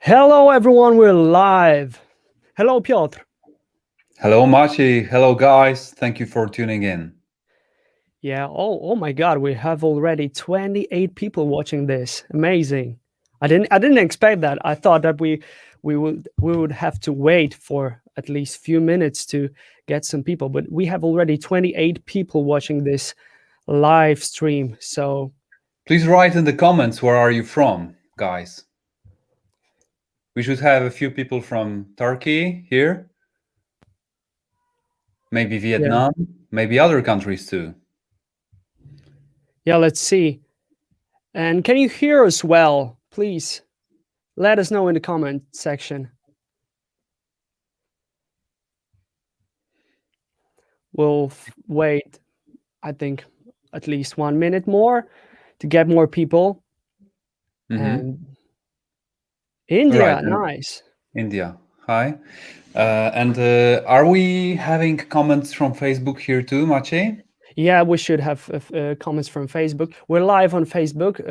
Hello, everyone. We're live. Hello, Piotr. Hello, Maciej. Hello, guys. Thank you for tuning in. Yeah. Oh my God. We have already 28 people watching this. Amazing. I didn't expect that. I thought that we would have to wait for at least few minutes to get some people, but we have already 28 people watching this live stream. So Please write in the comments where are you from, guys. We should have a few people from Turkey here. Maybe Vietnam, maybe other countries too. Yeah, let's see. And can you hear us well? Please let us know in the comment section. We'll wait, I think, at least 1 minute more to get more people. And India, Right. nice. India, hi. And are we having comments from Facebook here too, Maciej? Yeah, we should have comments from Facebook. We're live on Facebook.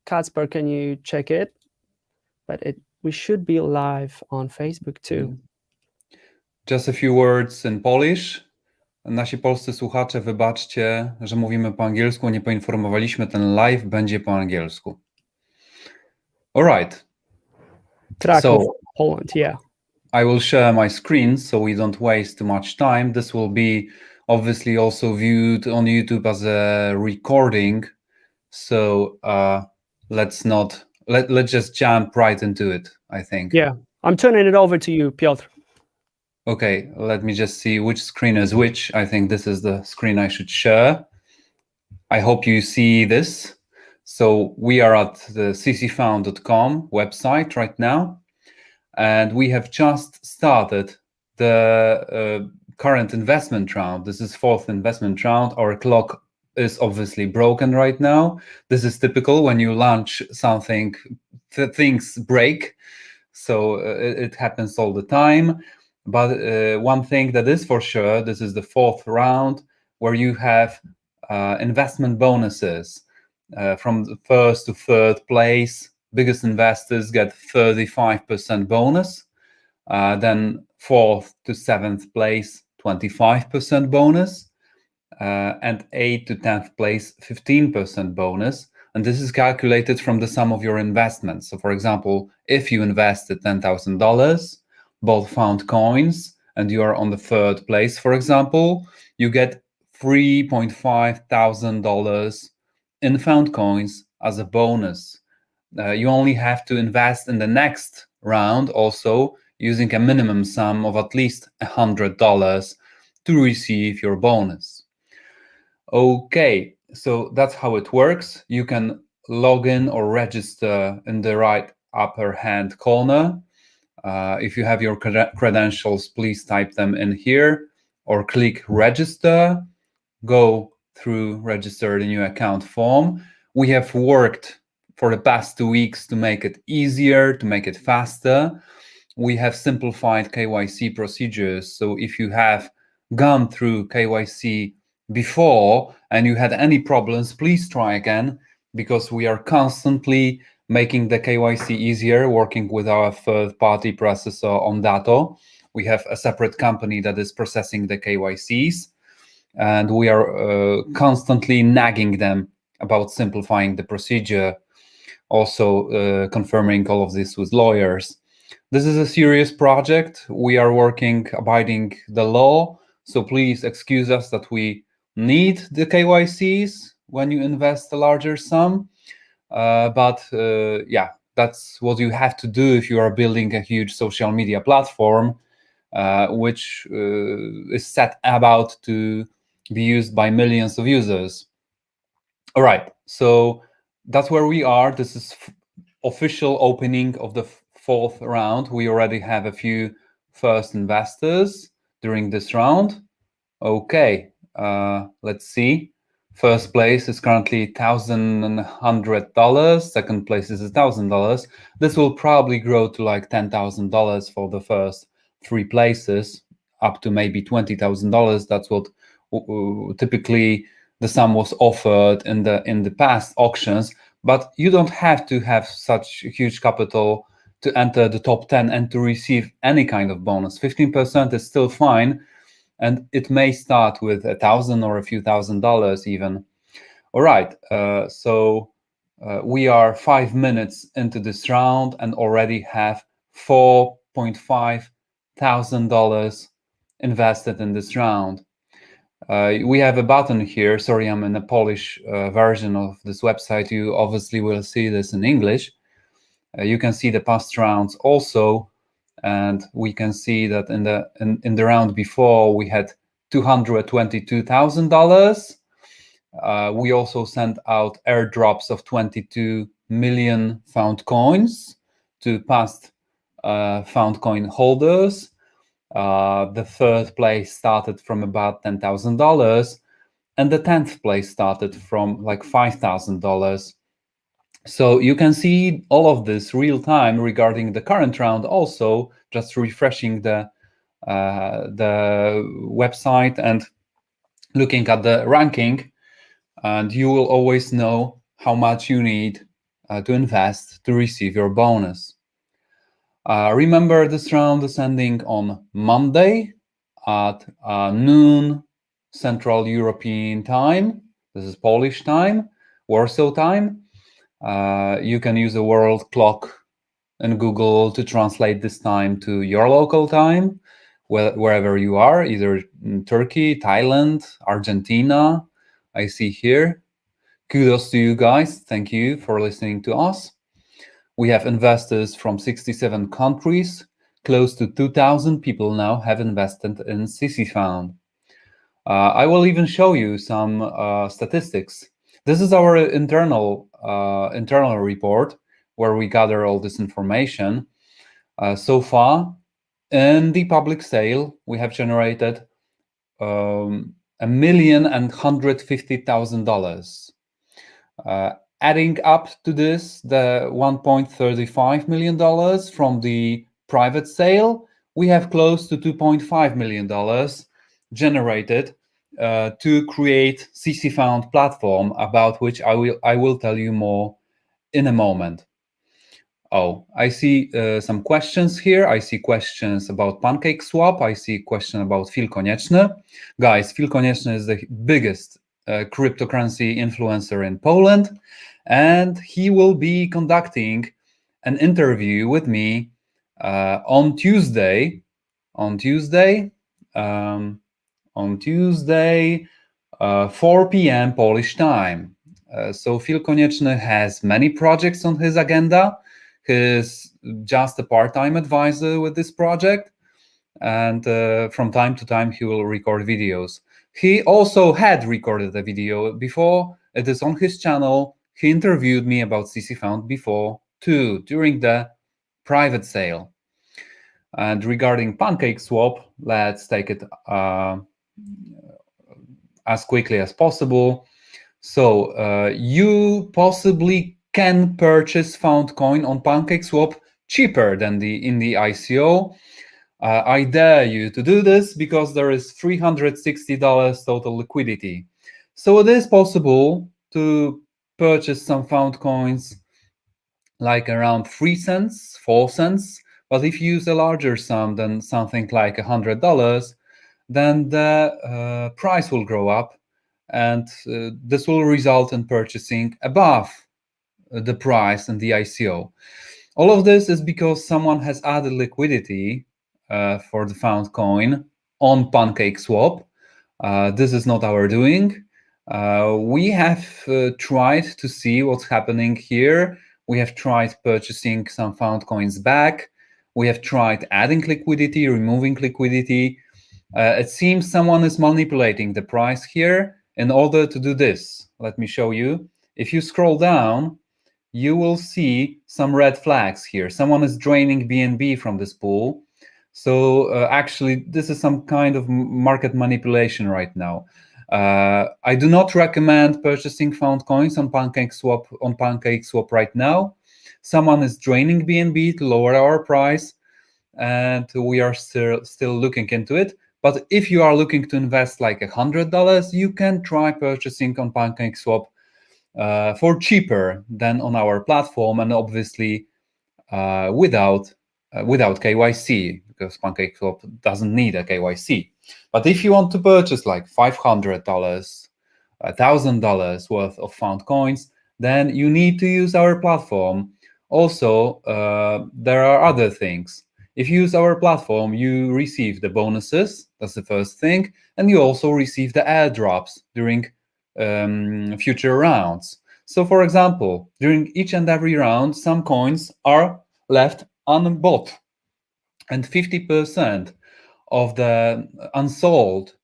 Kacper, can you check it? But we should be live on Facebook too. Just a few words in Polish. Nasi polscy słuchacze, wybaczcie, że mówimy po angielsku, nie poinformowaliśmy, ten live będzie po angielsku. All right. Kraków, Poland, yeah. I will share my screen so we don't waste too much time. This will be obviously also viewed on YouTube as a recording. So let's just jump right into it, I think. Yeah, I'm turning it over to you, Piotr. Okay, let me just see which screen is which. I think this is the screen I should share. I hope you see this. So we are at the ccFOUND.com website right now. And we have just started the current investment round. This is fourth investment round. Our clock is obviously broken right now. This is typical when you launch something, things break. So it happens all the time. But one thing that is for sure, this is the fourth round where you have investment bonuses from the first to third place. Biggest investors get 35% bonus. Then fourth to seventh place, 25% bonus. And 8th to 10th place, 15% bonus. And this is calculated from the sum of your investments. So for example, if you invested $10,000, bought found coins, and you are on the third place, for example, you get $3,500 in found coins as a bonus. You only have to invest in the next round also using a minimum sum of at least $100 to receive your bonus. Okay, so that's how it works. You can log in or register in the right upper hand corner. If you have your credentials, please type them in here or click register. Go through register the new account form. We have worked for the past 2 weeks to make it easier, to make it faster. We have simplified KYC procedures. So if you have gone through KYC before and you had any problems, please try again, because we are constantly making the KYC easier, working with our third-party processor on Dato. We have a separate company that is processing the KYCs, and we are constantly nagging them about simplifying the procedure, also confirming all of this with lawyers. This is a serious project. We are working, abiding the law, so please excuse us that we need the KYCs when you invest a larger sum. But yeah, that's what you have to do if you are building a huge social media platform, which is set about to be used by millions of users. All right, so that's where we are. This is official opening of the fourth round. We already have a few first investors during this round. Okay, let's see. First place is currently $1,100. Second place is $1,000. This will probably grow to like $10,000 for the first 3 places, up to maybe $20,000. That's what typically the sum was offered in the past auctions. But you don't have to have such huge capital to enter the top 10 and to receive any kind of bonus. 15% is still fine, and it may start with $1,000 or a few $1,000s even. All right, so we are 5 minutes into this round and already have $4,500 invested in this round. We have a button here. Sorry, I'm in a Polish version of this website. You obviously will see this in English. You can see the past rounds also, and we can see that in the round before we had $222,000. We also sent out airdrops of 22 million found coins to past found coin holders. The third place started from about $10,000, and the 10th place started from like $5,000. So you can see all of this real time regarding the current round. Also, just refreshing the website and looking at the ranking, and you will always know how much you need to invest to receive your bonus. Remember, this round is ending on Monday at noon Central European time. This is Polish time, Warsaw time. You can use a world clock in Google to translate this time to your local time, wherever you are, either in Turkey, Thailand, Argentina. I see here. Kudos to you guys. Thank you for listening to us. We have investors from 67 countries. Close to 2,000 people now have invested in ccFOUND. I will even show you some statistics. This is our internal report where we gather all this information. So far, in the public sale, we have generated $1,150,000. Adding up to this, the $1.35 million from the private sale, we have close to $2.5 million generated to create ccFOUND platform, about which I will tell you more in a moment. Oh, I see some questions here. I see questions about PancakeSwap. I see a question about Phil Konieczny. Guys, Phil Konieczny is the biggest cryptocurrency influencer in Poland, and he will be conducting an interview with me on Tuesday, 4 p.m. Polish time. So Phil Konieczny has many projects on his agenda. He's just a part-time advisor with this project, and from time to time he will record videos. He also had recorded a video before. It is on his channel. He interviewed me about ccFOUND before too, during the private sale. And regarding PancakeSwap, let's take it as quickly as possible. So you possibly can purchase found coin on PancakeSwap cheaper than in the ICO. I dare you to do this because there is $360 total liquidity. So it is possible to purchase some found coins like around 3 cents, 4 cents. But if you use a larger sum than something like $100, then the price will grow up, and this will result in purchasing above the price in the ICO. All of this is because someone has added liquidity for the found coin on PancakeSwap. This is not our doing. We have tried to see what's happening here. We have tried purchasing some found coins back. We have tried adding liquidity, removing liquidity. It seems someone is manipulating the price here in order to do this. Let me show you. If you scroll down, you will see some red flags here. Someone is draining BNB from this pool. So actually, this is some kind of market manipulation right now. I do not recommend purchasing found coins on PancakeSwap right now. Someone is draining BNB to lower our price, and we are still looking into it. But if you are looking to invest like $100, you can try purchasing on PancakeSwap for cheaper than on our platform, and obviously without KYC, because PancakeSwap doesn't need a KYC. But if you want to purchase like $500, $1,000 worth of found coins, then you need to use our platform. Also, there are other things. If you use our platform, you receive the bonuses. That's the first thing, and you also receive the airdrops during future rounds. So, for example, during each and every round, some coins are left unbought, and 50% of the unsold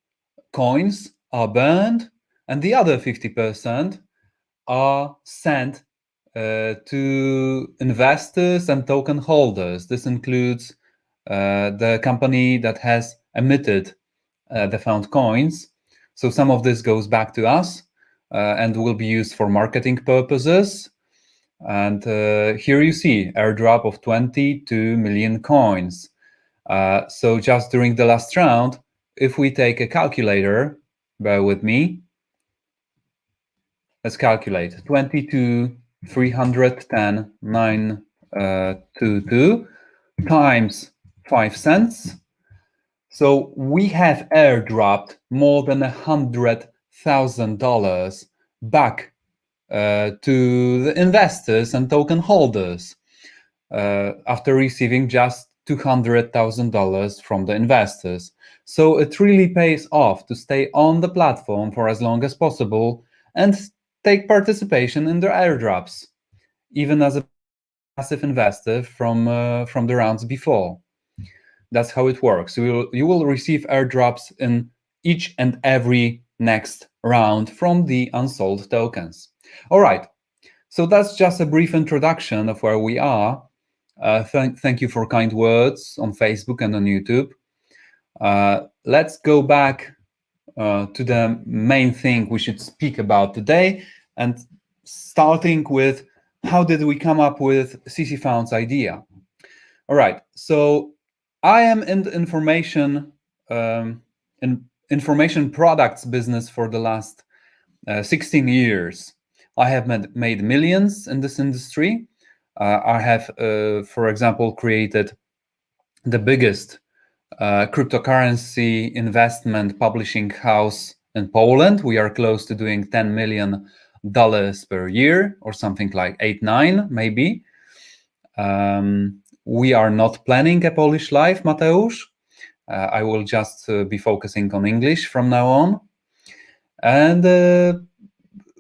coins are burned, and the other 50% are sent to investors and token holders. This includes the company that has emitted the found coins. So some of this goes back to us and will be used for marketing purposes. And here you see airdrop of 22 million coins. So just during the last round, if we take a calculator, bear with me, let's calculate 22, 310, 922 times 5 cents. So we have airdropped more than $100,000 back to the investors and token holders after receiving just $200,000 from the investors. So it really pays off to stay on the platform for as long as possible and take participation in their airdrops, even as a passive investor from the rounds before. That's how it works. You will receive airdrops in each and every next round from the unsold tokens. All right, so that's just a brief introduction of where we are. Thank you for kind words on Facebook and on YouTube. Let's go back to the main thing we should speak about today, and starting with how did we come up with ccFOUND's idea. All right, so I am in the information products business for the last 16 years. I have made millions in this industry. I have, for example, created the biggest cryptocurrency investment publishing house in Poland. We are close to doing $10 million per year, or something like 8-9 maybe. We are not planning a Polish life, Mateusz. I will just be focusing on English from now on. And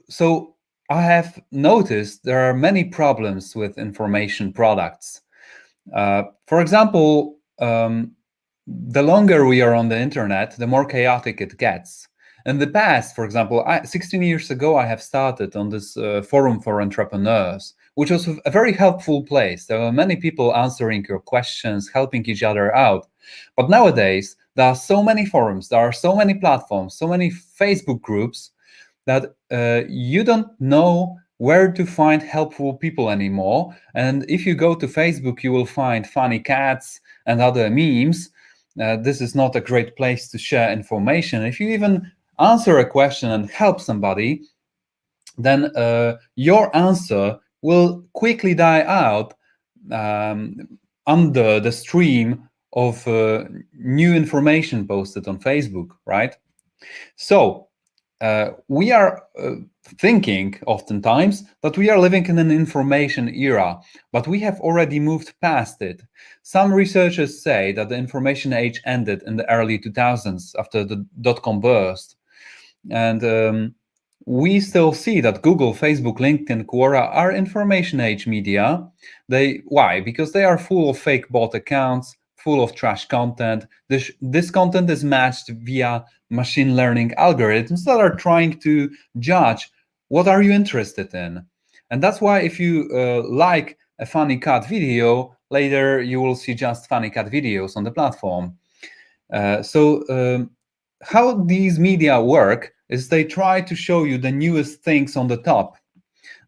so I have noticed there are many problems with information products. For example, the longer we are on the internet, the more chaotic it gets. In the past, for example, 16 years ago, I have started on this forum for entrepreneurs, which was a very helpful place. There were many people answering your questions, helping each other out. But nowadays, there are so many forums, there are so many platforms, so many Facebook groups that you don't know where to find helpful people anymore. And if you go to Facebook, you will find funny cats and other memes. This is not a great place to share information. If you even answer a question and help somebody, then your answer will quickly die out under the stream of new information posted on Facebook, right? So we are thinking oftentimes that we are living in an information era, but we have already moved past it. Some researchers say that the information age ended in the early 2000s after the dot-com burst. And we still see that Google, Facebook, LinkedIn, Quora are information age media. Why? Because they are full of fake bot accounts, full of trash content. This content is matched via machine learning algorithms that are trying to judge what are you interested in. And that's why if you like a funny cat video, later you will see just funny cat videos on the platform. How these media work is they try to show you the newest things on the top,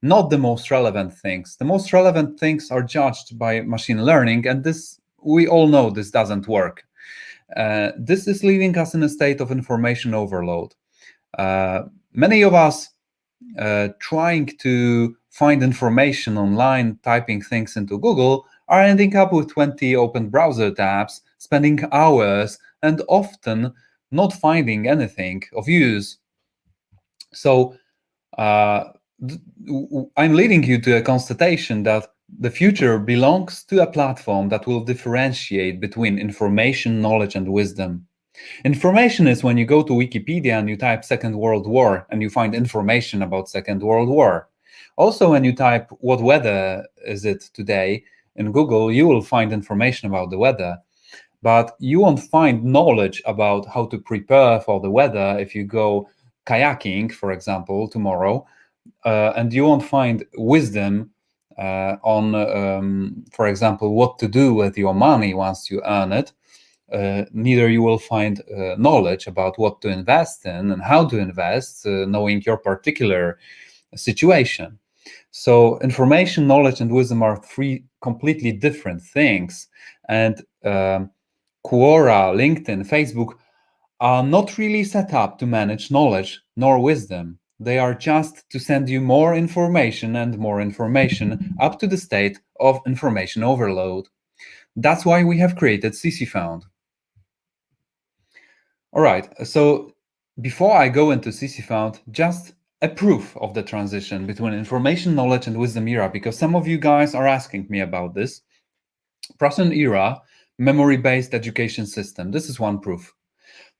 not the most relevant things. The most relevant things are judged by machine learning, and this, we all know this doesn't work. This is leaving us in a state of information overload. Many of us trying to find information online, typing things into Google, are ending up with 20 open browser tabs, spending hours, and often not finding anything of use. So uh, I'm leading you to a constatation that the future belongs to a platform that will differentiate between information, knowledge, and wisdom. Information is when you go to Wikipedia and you type Second World War and you find information about Second World War. Also, when you type what weather is it today in Google, you will find information about the weather. But you won't find knowledge about how to prepare for the weather if you go kayaking, for example, tomorrow. And you won't find wisdom on, for example, what to do with your money once you earn it. Neither you will find knowledge about what to invest in and how to invest, knowing your particular situation. So information, knowledge, and wisdom are three completely different things. And Quora, LinkedIn, Facebook are not really set up to manage knowledge nor wisdom. They are just to send you more information and more information up to the state of information overload. That's why we have created ccFOUND. All right, so before I go into ccFOUND, just a proof of the transition between information, knowledge, and wisdom era, because some of you guys are asking me about this. Prussian era, memory-based education system. This is one proof.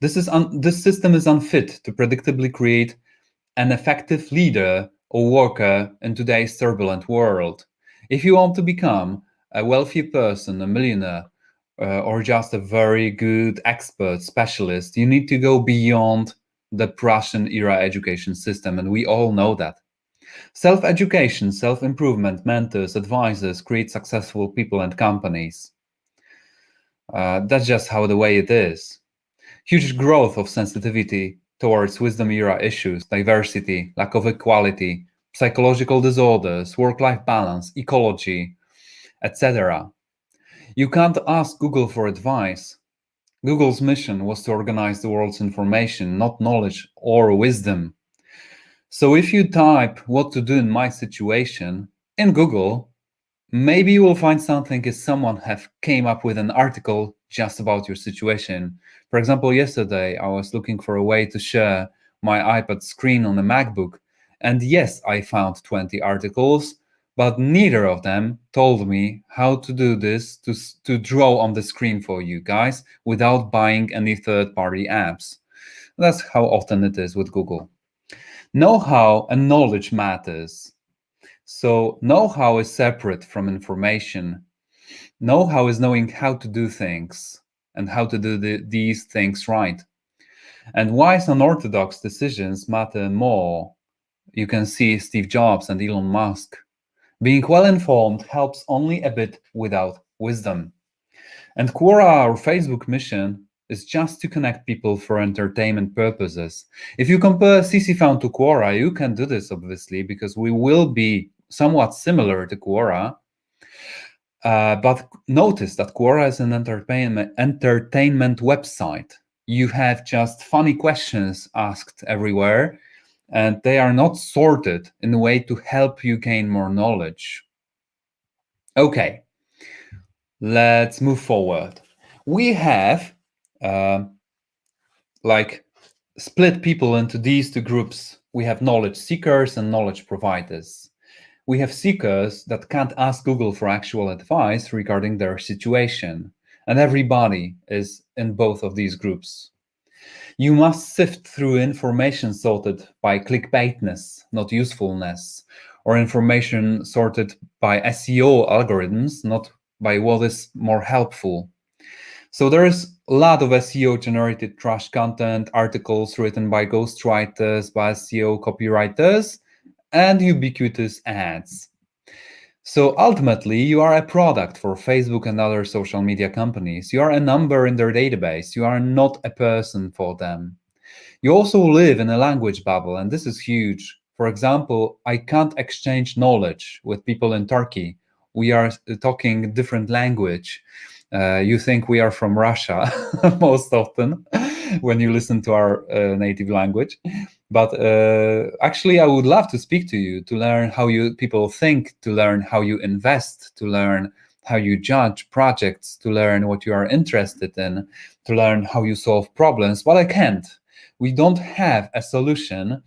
This system is unfit to predictably create an effective leader or worker in today's turbulent world. If you want to become a wealthy person, a millionaire, or just a very good expert specialist, you need to go beyond the Prussian era education system, and we all know that. Self-education, self-improvement, mentors, advisors create successful people and companies. That's just how the way it is. Huge growth of sensitivity towards wisdom era issues, diversity, lack of equality, psychological disorders, work-life balance, ecology, etc. You can't ask Google for advice. Google's mission was to organize the world's information, not knowledge or wisdom. So if you type what to do in my situation in Google, maybe you will find something if someone have came up with an article just about your situation. For example, yesterday I was looking for a way to share my iPad screen on a MacBook. And yes, I found 20 articles, but neither of them told me how to do this to draw on the screen for you guys without buying any third-party apps. That's how often it is with Google. Know-how and knowledge matters. So know-how is separate from information. Know-how is knowing how to do things and how to do these things right. And wise unorthodox decisions matter more. You can see Steve Jobs and Elon Musk. Being well-informed helps only a bit without wisdom. And Quora or Facebook mission is just to connect people for entertainment purposes. If you compare ccFOUND to Quora, you can do this obviously because we will be somewhat similar to Quora. But notice that Quora is an entertainment website. You have just funny questions asked everywhere, and they are not sorted in a way to help you gain more knowledge. Okay, let's move forward. We have split people into these two groups. We have knowledge seekers and knowledge providers. We have seekers that can't ask Google for actual advice regarding their situation, and everybody is in both of these groups. You must sift through information sorted by clickbaitness, not usefulness, or information sorted by SEO algorithms, not by what is more helpful. So there is a lot of SEO-generated trash content, articles written by ghostwriters, by SEO copywriters, and ubiquitous ads. So ultimately, you are a product for Facebook and other social media companies. You are a number in their database. You are not a person for them. You also live in a language bubble, and this is huge. For example, I can't exchange knowledge with people in Turkey. We are talking different language. You think we are from Russia most often when you listen to our native language. But actually, I would love to speak to you, to learn how you people think, to learn how you invest, to learn how you judge projects, to learn what you are interested in, to learn how you solve problems, but I can't. We don't have a solution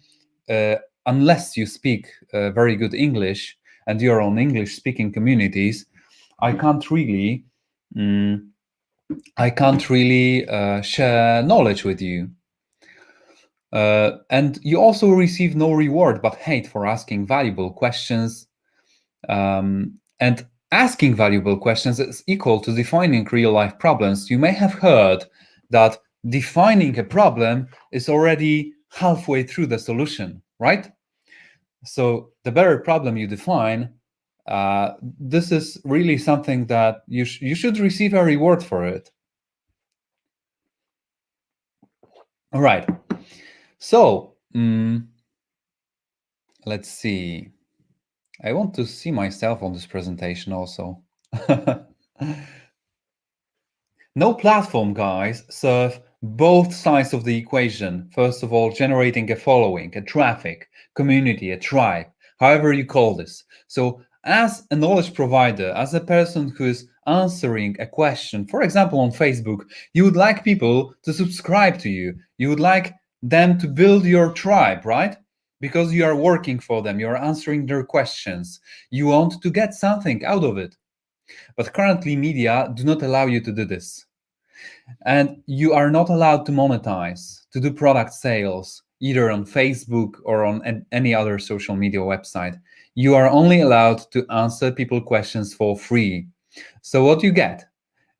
unless you speak very good English and you're on English speaking communities. I can't really share knowledge with you. And you also receive no reward but hate for asking valuable questions. And asking valuable questions is equal to defining real-life problems. You may have heard that defining a problem is already halfway through the solution, right? So the better problem you define, this is really something that you should receive a reward for it. All right. So let's see. I want to see myself on this presentation also. No platform, guys, serve both sides of the equation. First of all, generating a following, a traffic, community, a tribe, however you call this. So as a knowledge provider, as a person who is answering a question, for example, on Facebook, you would like people to subscribe to you. You would like them to build your tribe, right? Because you are working for them, you are answering their questions. You want to get something out of it. But currently, media do not allow you to do this. And you are not allowed to monetize, to do product sales, either on Facebook or on any other social media website. You are only allowed to answer people questions for free. So what you get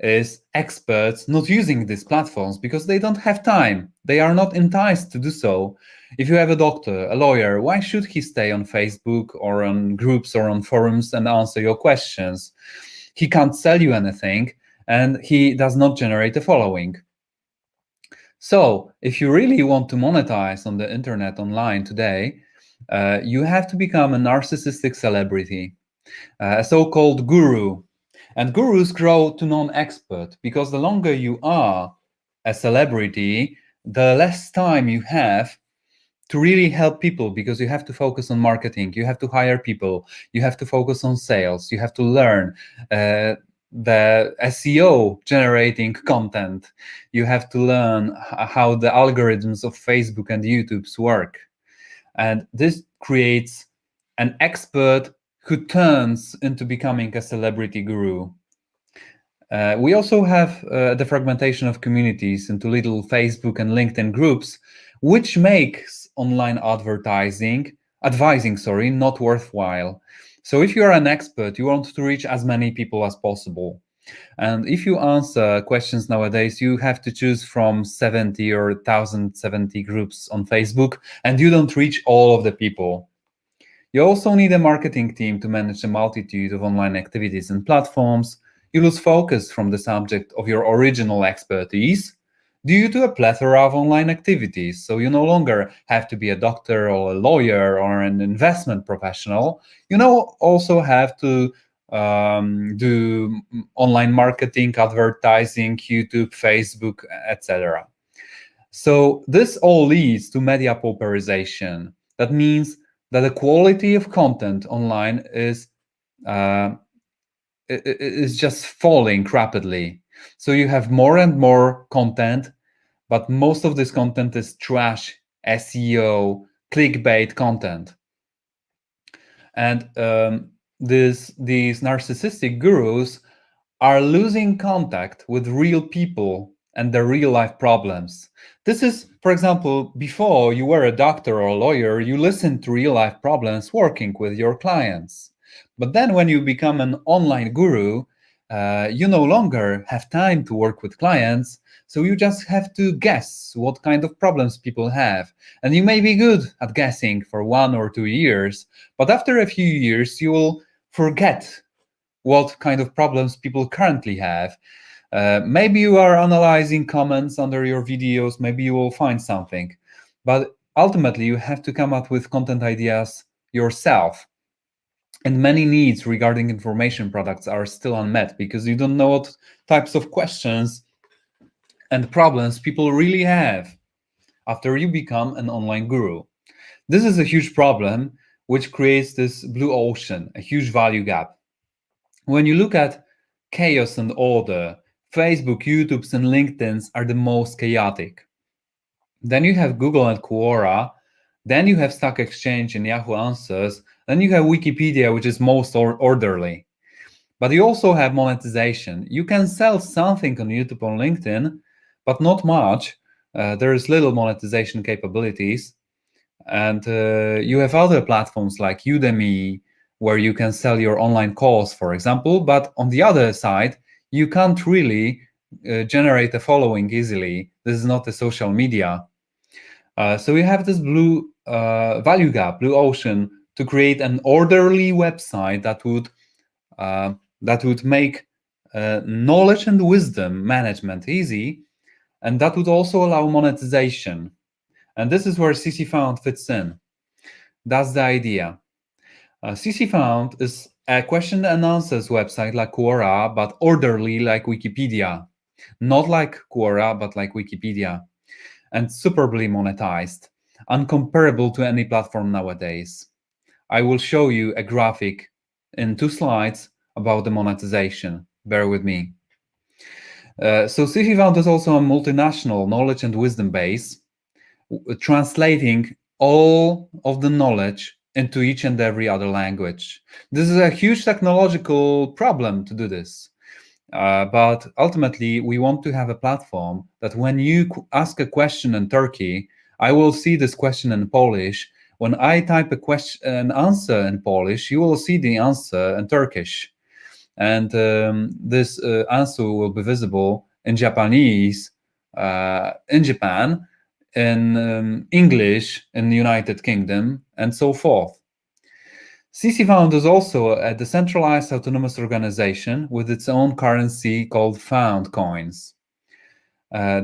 is experts not using these platforms because they don't have time. They are not enticed to do so. If you have a doctor, a lawyer, why should he stay on Facebook or on groups or on forums and answer your questions? He can't sell you anything, and he does not generate a following. So if you really want to monetize on the internet online today, you have to become a narcissistic celebrity, a so-called guru. And gurus grow to non-expert because the longer you are a celebrity, the less time you have to really help people, because you have to focus on marketing, you have to hire people, you have to focus on sales, you have to learn the SEO generating content, you have to learn how the algorithms of Facebook and YouTube's work. And this creates an expert who turns into becoming a celebrity guru. We also have the fragmentation of communities into little Facebook and LinkedIn groups, which makes online advising, not worthwhile. So if you are an expert, you want to reach as many people as possible. And if you answer questions nowadays, you have to choose from 70 or 1,070 groups on Facebook, and you don't reach all of the people. You also need a marketing team to manage a multitude of online activities and platforms. You lose focus from the subject of your original expertise due to a plethora of online activities. So you no longer have to be a doctor or a lawyer or an investment professional. You now also have to do online marketing, advertising, YouTube, Facebook, etc. So this all leads to media pauperization. That means that the quality of content online is just falling rapidly. So you have more and more content, but most of this content is trash, SEO, clickbait content. And these narcissistic gurus are losing contact with real people and their real life problems. This is, for example, before you were a doctor or a lawyer, you listened to real life problems working with your clients. But then when you become an online guru, you no longer have time to work with clients, so you just have to guess what kind of problems people have. And you may be good at guessing for 1 or 2 years, but after a few years, you will forget what kind of problems people currently have. Maybe you are analyzing comments under your videos, maybe you will find something. But ultimately, you have to come up with content ideas yourself. And many needs regarding information products are still unmet because you don't know what types of questions and problems people really have after you become an online guru. This is a huge problem, which creates this blue ocean, a huge value gap. When you look at chaos and order. Facebook, YouTube's, and LinkedIn's are the most chaotic. Then you have Google and Quora. Then you have Stock Exchange and Yahoo Answers. Then you have Wikipedia, which is most orderly. But you also have monetization. You can sell something on YouTube or LinkedIn, but not much. There is little monetization capabilities. And you have other platforms like Udemy, where you can sell your online course, for example. But on the other side, you can't really generate a following easily. This is not a social media. So you have this blue value gap, blue ocean, to create an orderly website that would make knowledge and wisdom management easy, and that would also allow monetization. And this is where ccFOUND fits in. That's the idea. ccFOUND is a question and answers website like Quora, but orderly like Wikipedia. Not like Quora, but like Wikipedia. And superbly monetized, uncomparable to any platform nowadays. I will show you a graphic in 2 slides about the monetization. Bear with me. So ccFOUND is also a multinational knowledge and wisdom base, translating all of the knowledge into each and every other language. This is a huge technological problem to do this. But ultimately, we want to have a platform that when you ask a question in Turkey, I will see this question in Polish. When I type an answer in Polish, you will see the answer in Turkish. And this answer will be visible in Japanese in Japan, in English in the United Kingdom, and so forth. ccFOUND is also a decentralized autonomous organization with its own currency called Found coins.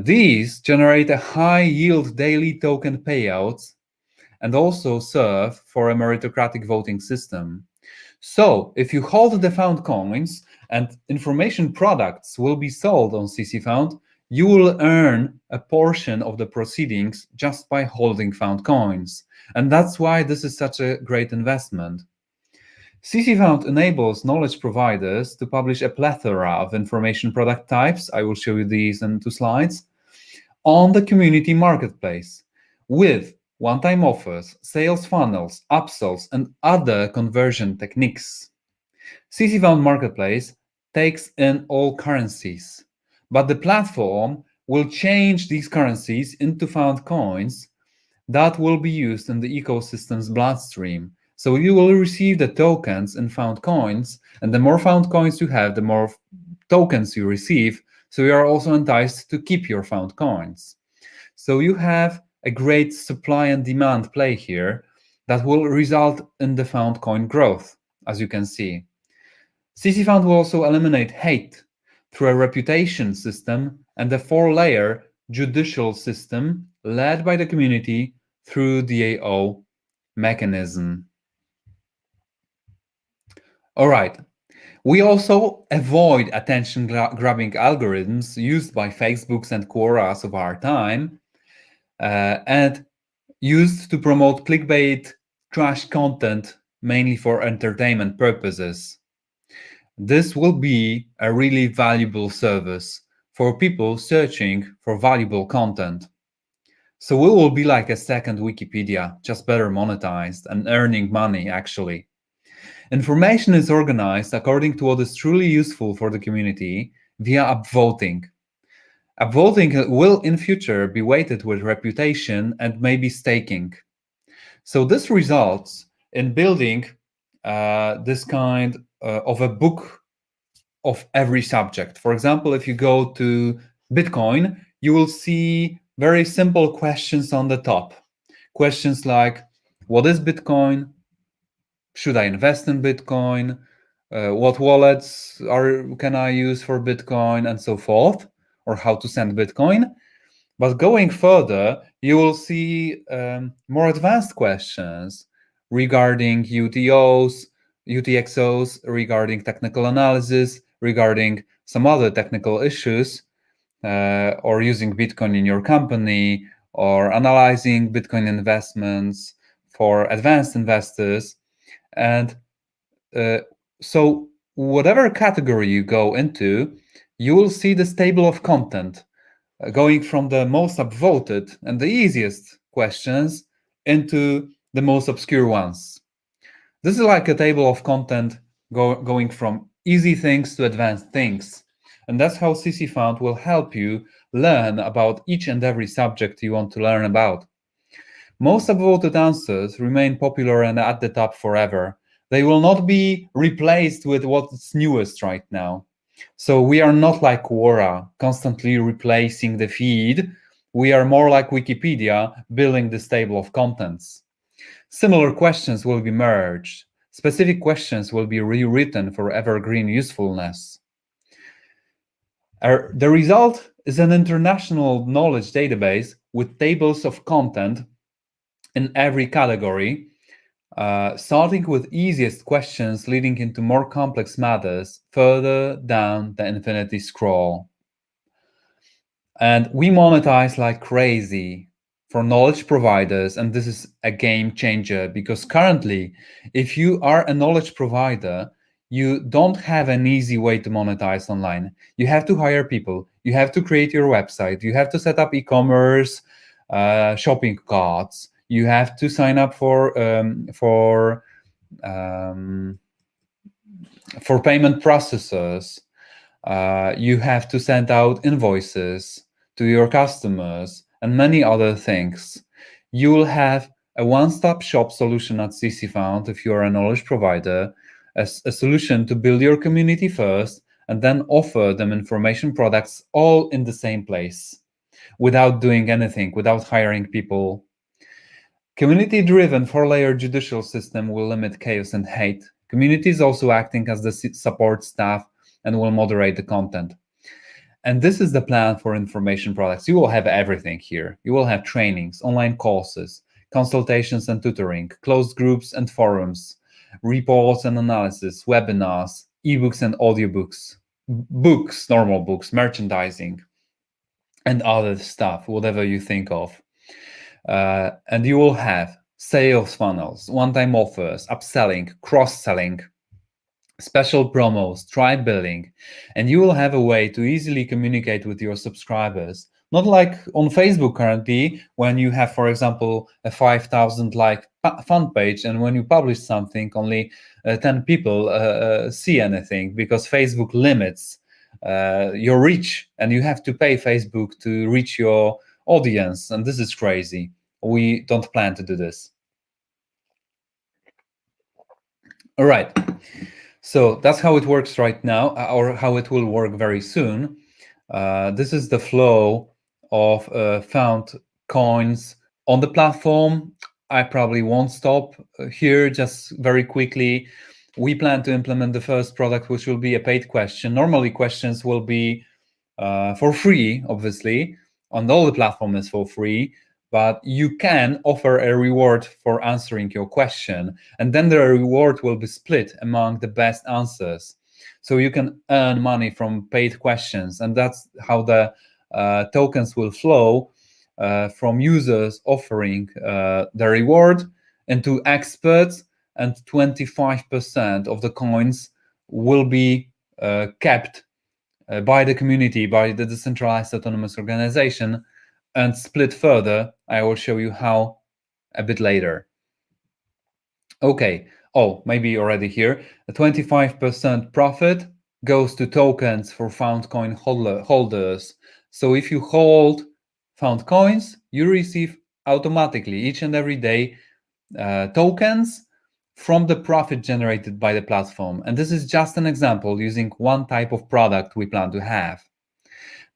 These generate a high-yield daily token payouts and also serve for a meritocratic voting system. So, if you hold the Found coins and information products will be sold on ccFOUND, you will earn a portion of the proceedings just by holding Found coins. And that's why this is such a great investment. ccFOUND enables knowledge providers to publish a plethora of information product types, I will show you these in 2 slides, on the community marketplace with one-time offers, sales funnels, upsells, and other conversion techniques. ccFOUND Marketplace takes in all currencies, but the platform will change these currencies into found coins that will be used in the ecosystem's bloodstream. So you will receive the tokens in found coins, and the more found coins you have, the more tokens you receive. So you are also enticed to keep your found coins. So you have a great supply and demand play here that will result in the found coin growth, as you can see. ccFOUND will also eliminate hate through a reputation system and a 4-layer judicial system led by the community through DAO mechanism. All right. We also avoid attention-grabbing algorithms used by Facebooks and Quoras of our time and used to promote clickbait, trash content, mainly for entertainment purposes. This will be a really valuable service for people searching for valuable content. So we will be like a second Wikipedia, just better monetized and earning money, actually. Information is organized according to what is truly useful for the community via upvoting. Upvoting will in future be weighted with reputation and maybe staking. So this results in building this kind of a book of every subject. For example, if you go to Bitcoin, you will see very simple questions on the top. Questions like, what is Bitcoin? Should I invest in Bitcoin? What wallets can I use for Bitcoin, and so forth, or how to send Bitcoin. But going further, you will see more advanced questions regarding UTOs, UTXOs, regarding technical analysis, regarding some other technical issues, or using Bitcoin in your company, or analyzing Bitcoin investments for advanced investors. And so whatever category you go into, you will see this table of content going from the most upvoted and the easiest questions into the most obscure ones. This is like a table of content going from easy things to advanced things. And that's how ccFOUND will help you learn about each and every subject you want to learn about. Most upvoted answers remain popular and at the top forever. They will not be replaced with what's newest right now. So we are not like Quora, constantly replacing the feed. We are more like Wikipedia, building this table of contents. Similar questions will be merged. Specific questions will be rewritten for evergreen usefulness. The result is an international knowledge database with tables of content in every category, starting with easiest questions leading into more complex matters further down the infinity scroll. And we monetize like crazy for knowledge providers, and this is a game changer because currently, if you are a knowledge provider, you don't have an easy way to monetize online. You have to hire people, you have to create your website, you have to set up e-commerce, shopping carts, you have to sign up for payment processors. You have to send out invoices to your customers and many other things. You will have a one-stop shop solution at ccFOUND if you are a knowledge provider, a solution to build your community first and then offer them information products all in the same place without doing anything, without hiring people. Community-driven four-layer judicial system will limit chaos and hate. Community is also acting as the support staff and will moderate the content. And this is the plan for information products. You will have everything here. You will have trainings, online courses, consultations and tutoring, closed groups and forums, reports and analysis, webinars, ebooks and audiobooks, books, normal books, merchandising, and other stuff, whatever you think of. And you will have sales funnels, one-time offers, upselling, cross-selling, special promos, tribe building, and you will have a way to easily communicate with your subscribers. Not like on Facebook currently, when you have, for example, a 5,000 like fan page, and when you publish something, only 10 people see anything because Facebook limits your reach, and you have to pay Facebook to reach your audience, and this is crazy. We don't plan to do this. All right. So that's how it works right now, or how it will work very soon. This is the flow of found coins on the platform. I probably won't stop here, just very quickly. We plan to implement the first product, which will be a paid question. Normally, questions will be for free, obviously. On all the platform is for free, but you can offer a reward for answering your question, and then the reward will be split among the best answers. So you can earn money from paid questions, and that's how the tokens will flow from users offering the reward into experts, and 25% of the coins will be kept by the community, by the decentralized autonomous organization, and split further. I will show you how a bit later. Okay, maybe already here. The 25% profit goes to tokens for found coin holders. So if you hold found coins, you receive automatically each and every day tokens from the profit generated by the platform. And this is just an example using one type of product we plan to have.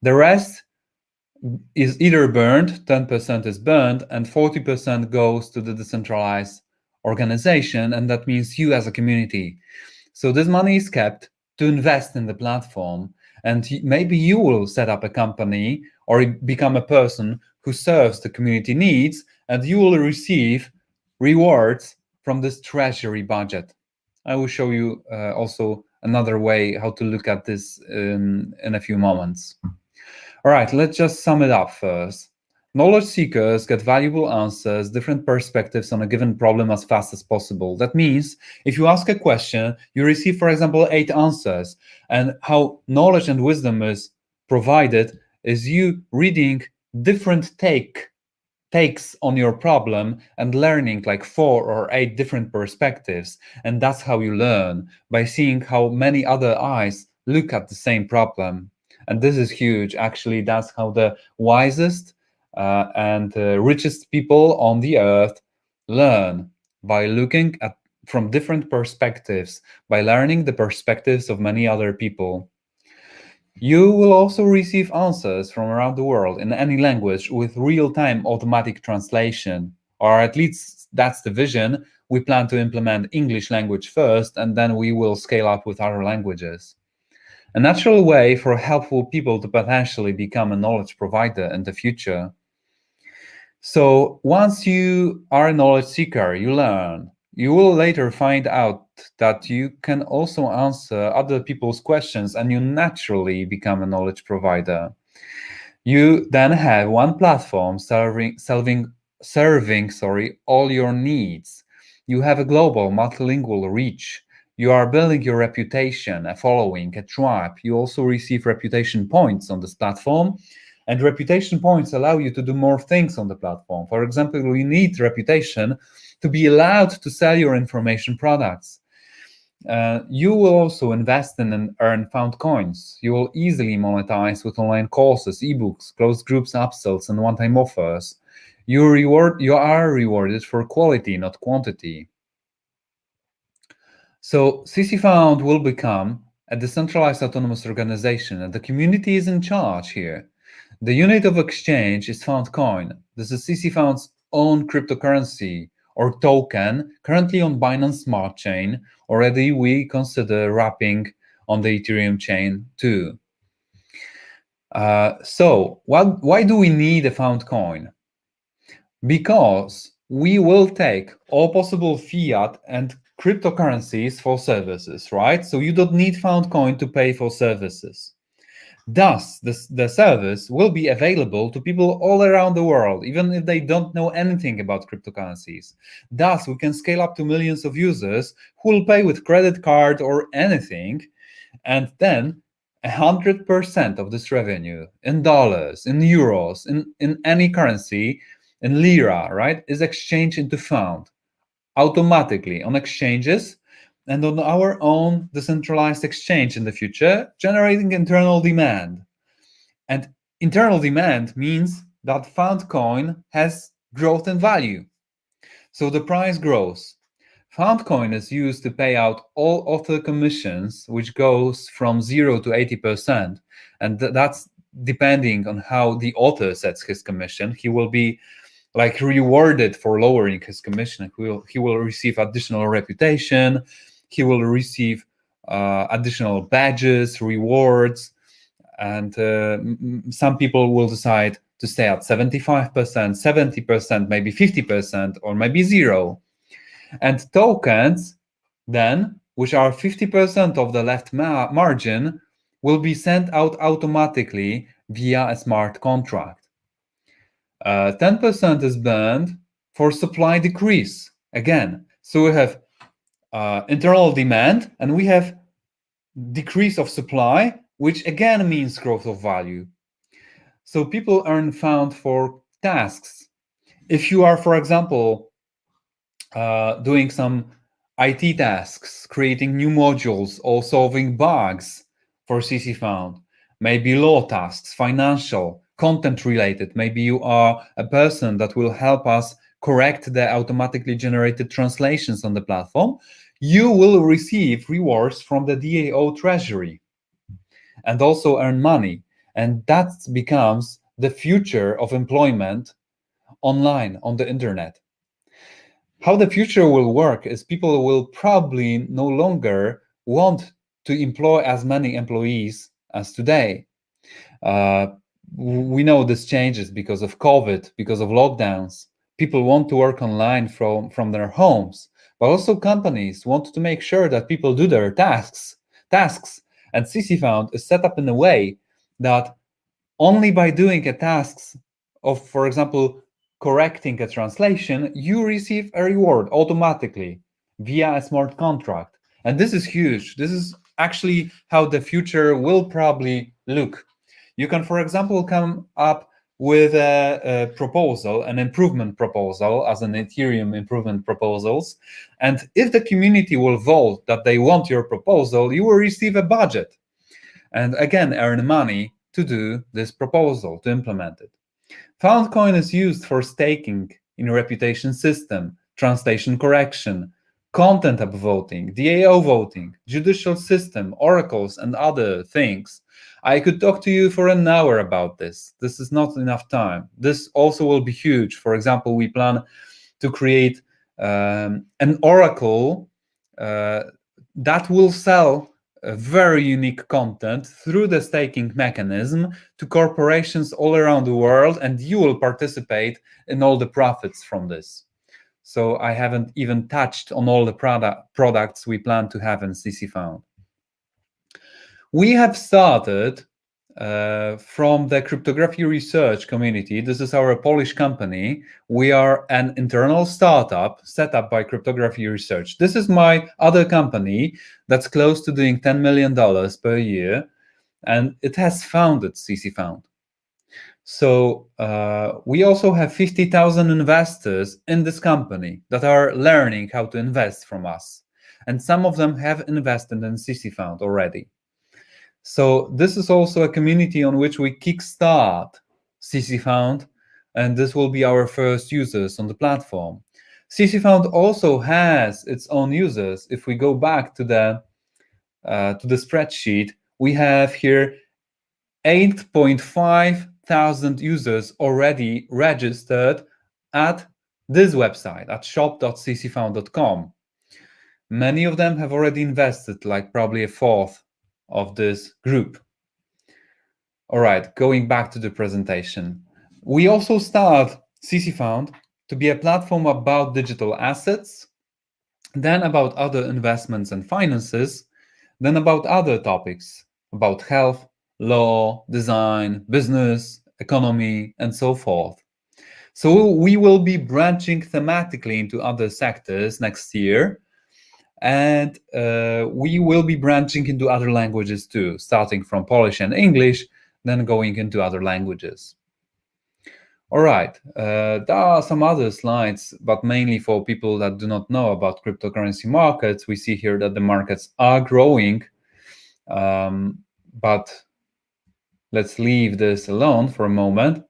The rest is either burned, 10% is burned, and 40% goes to the decentralized organization, and that means you as a community. So this money is kept to invest in the platform, and maybe you will set up a company or become a person who serves the community needs, and you will receive rewards from this treasury budget. I will show you also another way how to look at this in a few moments. All right, let's just sum it up first. Knowledge seekers get valuable answers, different perspectives on a given problem as fast as possible. That means if you ask a question, you receive, for example, 8 answers. And how knowledge and wisdom is provided is you reading different takes on your problem and learning like 4 or 8 different perspectives. And that's how you learn, by seeing how many other eyes look at the same problem. And this is huge. Actually, that's how the wisest and richest people on the earth learn, by looking at from different perspectives, by learning the perspectives of many other people. You will also receive answers from around the world in any language with real-time automatic translation, or at least that's the vision. We plan to implement English language first, and then we will scale up with other languages. A natural way for helpful people to potentially become a knowledge provider in the future. So once you are a knowledge seeker, you learn. You will later find out that you can also answer other people's questions, and you naturally become a knowledge provider. You then have one platform serving all your needs. You have a global multilingual reach. You are building your reputation, a following, a tribe. You also receive reputation points on this platform, and reputation points allow you to do more things on the platform. For example, you need reputation to be allowed to sell your information products. You will also invest in and earn found coins. You will easily monetize with online courses, ebooks, closed groups, upsells, and one-time offers. You are rewarded for quality, not quantity. So ccFOUND will become a decentralized autonomous organization, and the community is in charge here. The unit of exchange is FoundCoin. This is ccFOUND's own cryptocurrency or token, currently on Binance Smart Chain. Already we consider wrapping on the Ethereum chain too. So why do we need a FoundCoin? Because we will take all possible fiat and cryptocurrencies for services, right? So you don't need FoundCoin to pay for services. Thus, the service will be available to people all around the world, even if they don't know anything about cryptocurrencies. Thus, we can scale up to millions of users who will pay with credit card or anything, and then 100% of this revenue in dollars, in euros, in any currency, in lira, right, is exchanged into found automatically on exchanges and on our own decentralized exchange in the future, generating internal demand. And internal demand means that found coin has growth in value. So the price grows. Found coin is used to pay out all author commissions, which goes from 0 to 80%. And that's depending on how the author sets his commission. He will be like rewarded for lowering his commission. He will receive additional reputation. He will receive additional badges, rewards, and some people will decide to stay at 75%, 70%, maybe 50%, or maybe 0. And tokens, then, which are 50% of the left margin, will be sent out automatically via a smart contract. 10% is burned for supply decrease. Again, so we have internal demand and we have decrease of supply, which again means growth of value. So people earn found for tasks. If you are, for example, doing some IT tasks, creating new modules or solving bugs for ccFOUND, maybe law tasks, financial, content related. Maybe you are a person that will help us correct the automatically generated translations on the platform. You will receive rewards from the DAO treasury and also earn money. And that becomes the future of employment online on the internet. How the future will work is people will probably no longer want to employ as many employees as today. We know this changes because of COVID, because of lockdowns. People want to work online from their homes, but also companies want to make sure that people do their tasks. And ccFOUND is set up in a way that only by doing a tasks of, for example, correcting a translation, you receive a reward automatically via a smart contract. And this is huge. This is actually how the future will probably look. You can, for example, come up with a proposal, an improvement proposal, as an Ethereum improvement proposals. And if the community will vote that they want your proposal, you will receive a budget and again earn money to do this proposal, to implement it. FoundCoin is used for staking in reputation system, translation correction, content upvoting, DAO voting, judicial system, oracles, and other things. I could talk to you for an hour about this. This is not enough time. This also will be huge. For example, we plan to create an oracle that will sell very unique content through the staking mechanism to corporations all around the world, and you will participate in all the profits from this. So I haven't even touched on all the products we plan to have in ccFOUND. We have started from the cryptography research community. This is our Polish company. We are an internal startup set up by cryptography research. This is my other company that's close to doing $10 million per year, and it has founded ccFOUND. So we also have 50,000 investors in this company that are learning how to invest from us. And some of them have invested in ccFOUND already. So this is also a community on which we kickstart ccFOUND, and this will be our first users on the platform. ccFOUND also has its own users. If we go back to the spreadsheet, we have here 8.5 thousand users already registered at this website, at shop.ccfound.com. Many of them have already invested, like probably a fourth of this group. All right, going back to the presentation. We also start ccFOUND to be a platform about digital assets, then about other investments and finances, then about other topics, about health, law, design, business, economy, and so forth. So we will be branching thematically into other sectors next year, and we will be branching into other languages too, starting from Polish and English, then going into other languages. All right, there are some other slides, but mainly for people that do not know about cryptocurrency markets. We see here that the markets are growing, but let's leave this alone for a moment.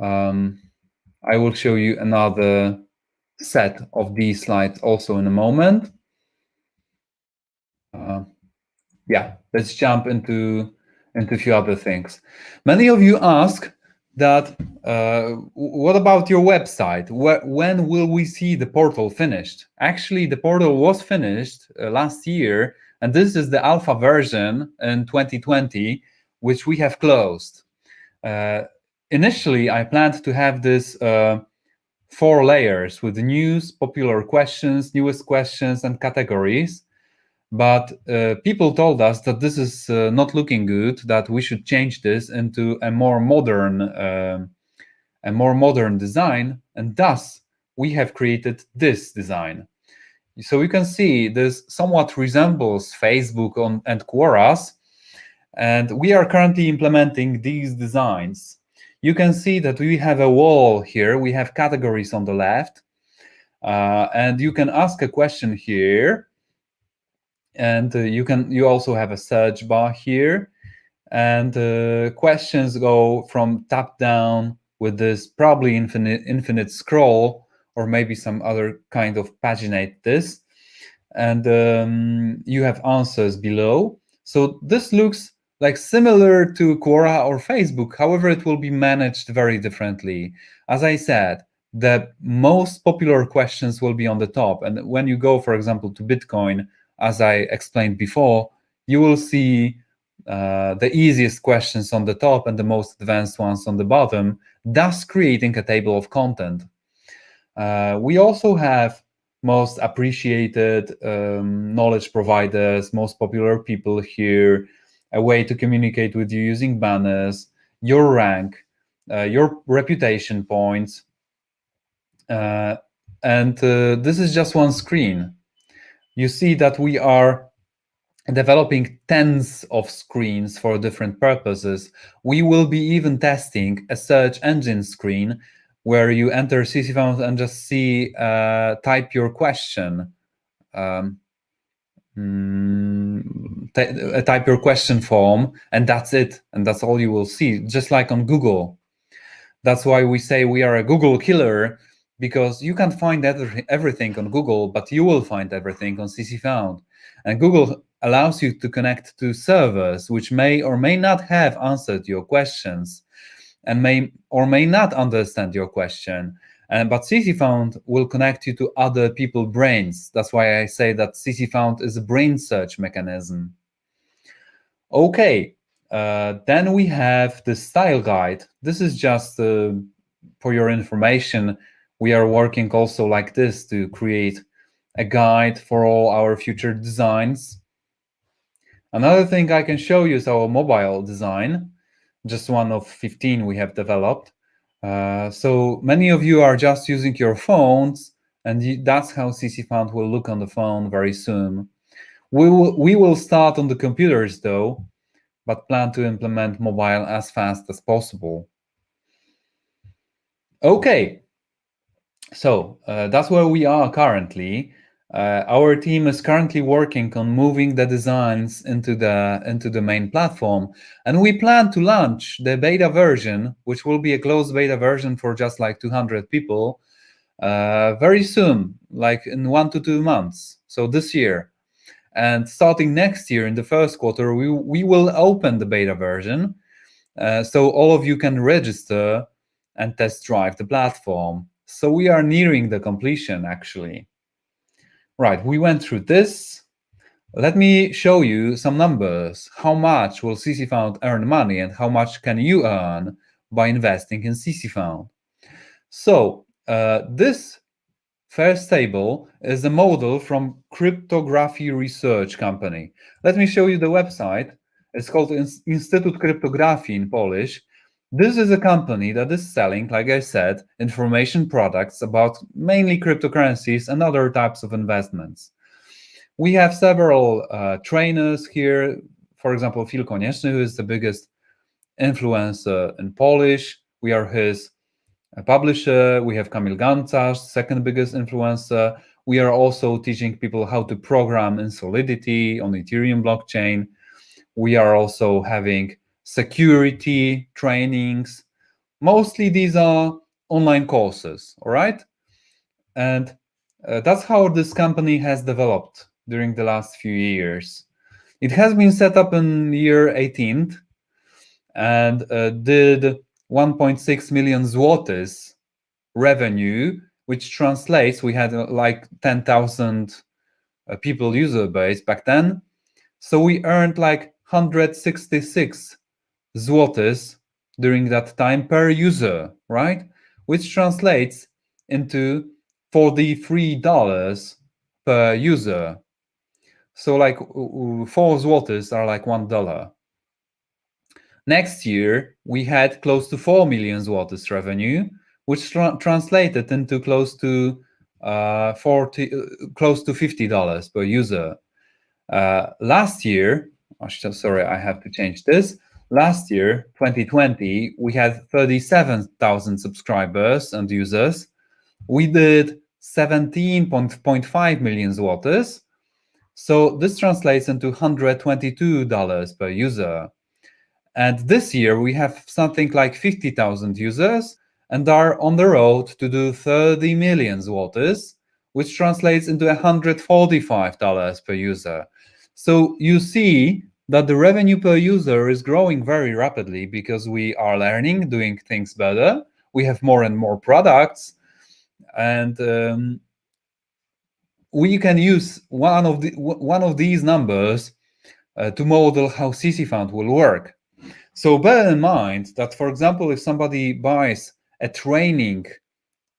I will show you another set of these slides also in a moment. Yeah, let's jump into a few other things. Many of you ask that, what about your website? When will we see the portal finished? Actually, the portal was finished last year, and this is the alpha version in 2020, which we have closed. Initially, I planned to have this 4 layers with news, popular questions, newest questions, and categories. But people told us that this is not looking good, that we should change this into a more modern design, and thus we have created this design. So you can see this somewhat resembles Facebook and Quora's, and we are currently implementing these designs. You can see that we have a wall here, we have categories on the left, and you can ask a question here. And you also have a search bar here, and questions go from top down with this probably infinite scroll, or maybe some other kind of paginate this, and you have answers below. So this looks like similar to Quora or Facebook. However, it will be managed very differently. As I said, the most popular questions will be on the top, and when you go, for example, to Bitcoin, as I explained before, you will see the easiest questions on the top and the most advanced ones on the bottom, thus creating a table of content. We also have most appreciated knowledge providers, most popular people here, a way to communicate with you using banners, your rank, your reputation points. And this is just one screen. You see that we are developing tens of screens for different purposes. We will be even testing a search engine screen where you enter ccFOUND and just see, type your question. Type your question form, and that's it. And that's all you will see, just like on Google. That's why we say we are a Google killer, because you can't find everything on Google, but you will find everything on ccFOUND. And Google allows you to connect to servers which may or may not have answered your questions and may or may not understand your question. But ccFOUND will connect you to other people's brains. That's why I say that ccFOUND is a brain search mechanism. Okay, then we have the style guide. This is just for your information. We are working also like this to create a guide for all our future designs. Another thing I can show you is our mobile design, just one of 15 we have developed. So many of you are just using your phones, and that's how ccFOUND will look on the phone very soon. We will start on the computers though, but plan to implement mobile as fast as possible. Okay, so that's where we are currently. Our team is currently working on moving the designs into the main platform, and we plan to launch the beta version, which will be a closed beta version for just like 200 people, very soon, like in 1 to 2 months. So this year. And starting next year in the first quarter, we will open the beta version, so all of you can register and test drive the platform. So we are nearing the completion, actually. Right, we went through this. Let me show you some numbers. How much will ccFOUND earn money, and how much can you earn by investing in ccFOUND? So this first table is a model from cryptography research company. Let me show you the website. It's called Instytut Kryptografii in Polish. This is a company that is selling, like I said, information products about mainly cryptocurrencies and other types of investments. We have several trainers here. For example, Phil Konieczny, who is the biggest influencer in Polish. We are his publisher. We have Kamil Gancarz, second biggest influencer. We are also teaching people how to program in Solidity on Ethereum blockchain. We are also having security trainings. Mostly these are online courses, all right? And that's how this company has developed during the last few years. It has been set up in year 18 and did 1.6 million zlotys revenue, which translates, we had like 10,000 people user base back then. So we earned like 166 zlotys during that time per user, right? Which translates into $43 per user. So like 4 zlotys are like $1. Next year, we had close to 4 million zlotys revenue, which translated into close to $50 per user. Last year, sorry, I have to change this. Last year, 2020, we had 37,000 subscribers and users. We did 17.5 million zlotys. So this translates into $122 per user. And this year we have something like 50,000 users and are on the road to do 30 million zlotys, which translates into $145 per user. So you see that the revenue per user is growing very rapidly because we are learning, doing things better. We have more and more products, and we can use one of these numbers to model how ccFOUND will work. So bear in mind that, for example, if somebody buys a training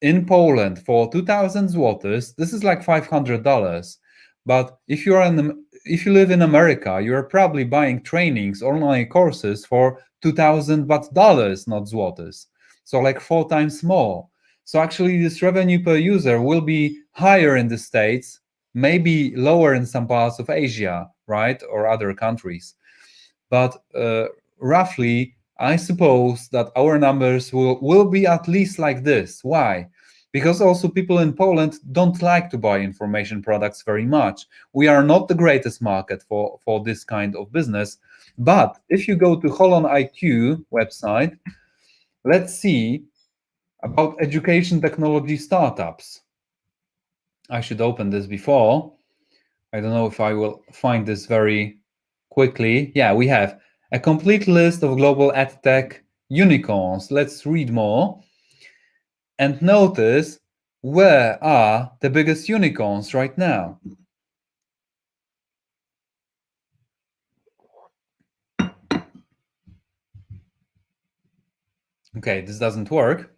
in Poland for 2,000 zlotys, this is like $500. But if you live in America, you are probably buying trainings, online courses for $2,000 not zlotys. so like 4 times more. So actually this revenue per user will be higher in the States, maybe lower in some parts of Asia, right, or other countries. But roughly, I suppose that our numbers will be at least like this. Why? Because also people in Poland don't like to buy information products very much. We are not the greatest market for this kind of business. But if you go to Holon IQ website, let's see about education technology startups. I should open this before. I don't know if I will find this very quickly. Yeah, we have a complete list of global edtech unicorns. Let's read more and notice where are the biggest unicorns right now. Okay, this doesn't work.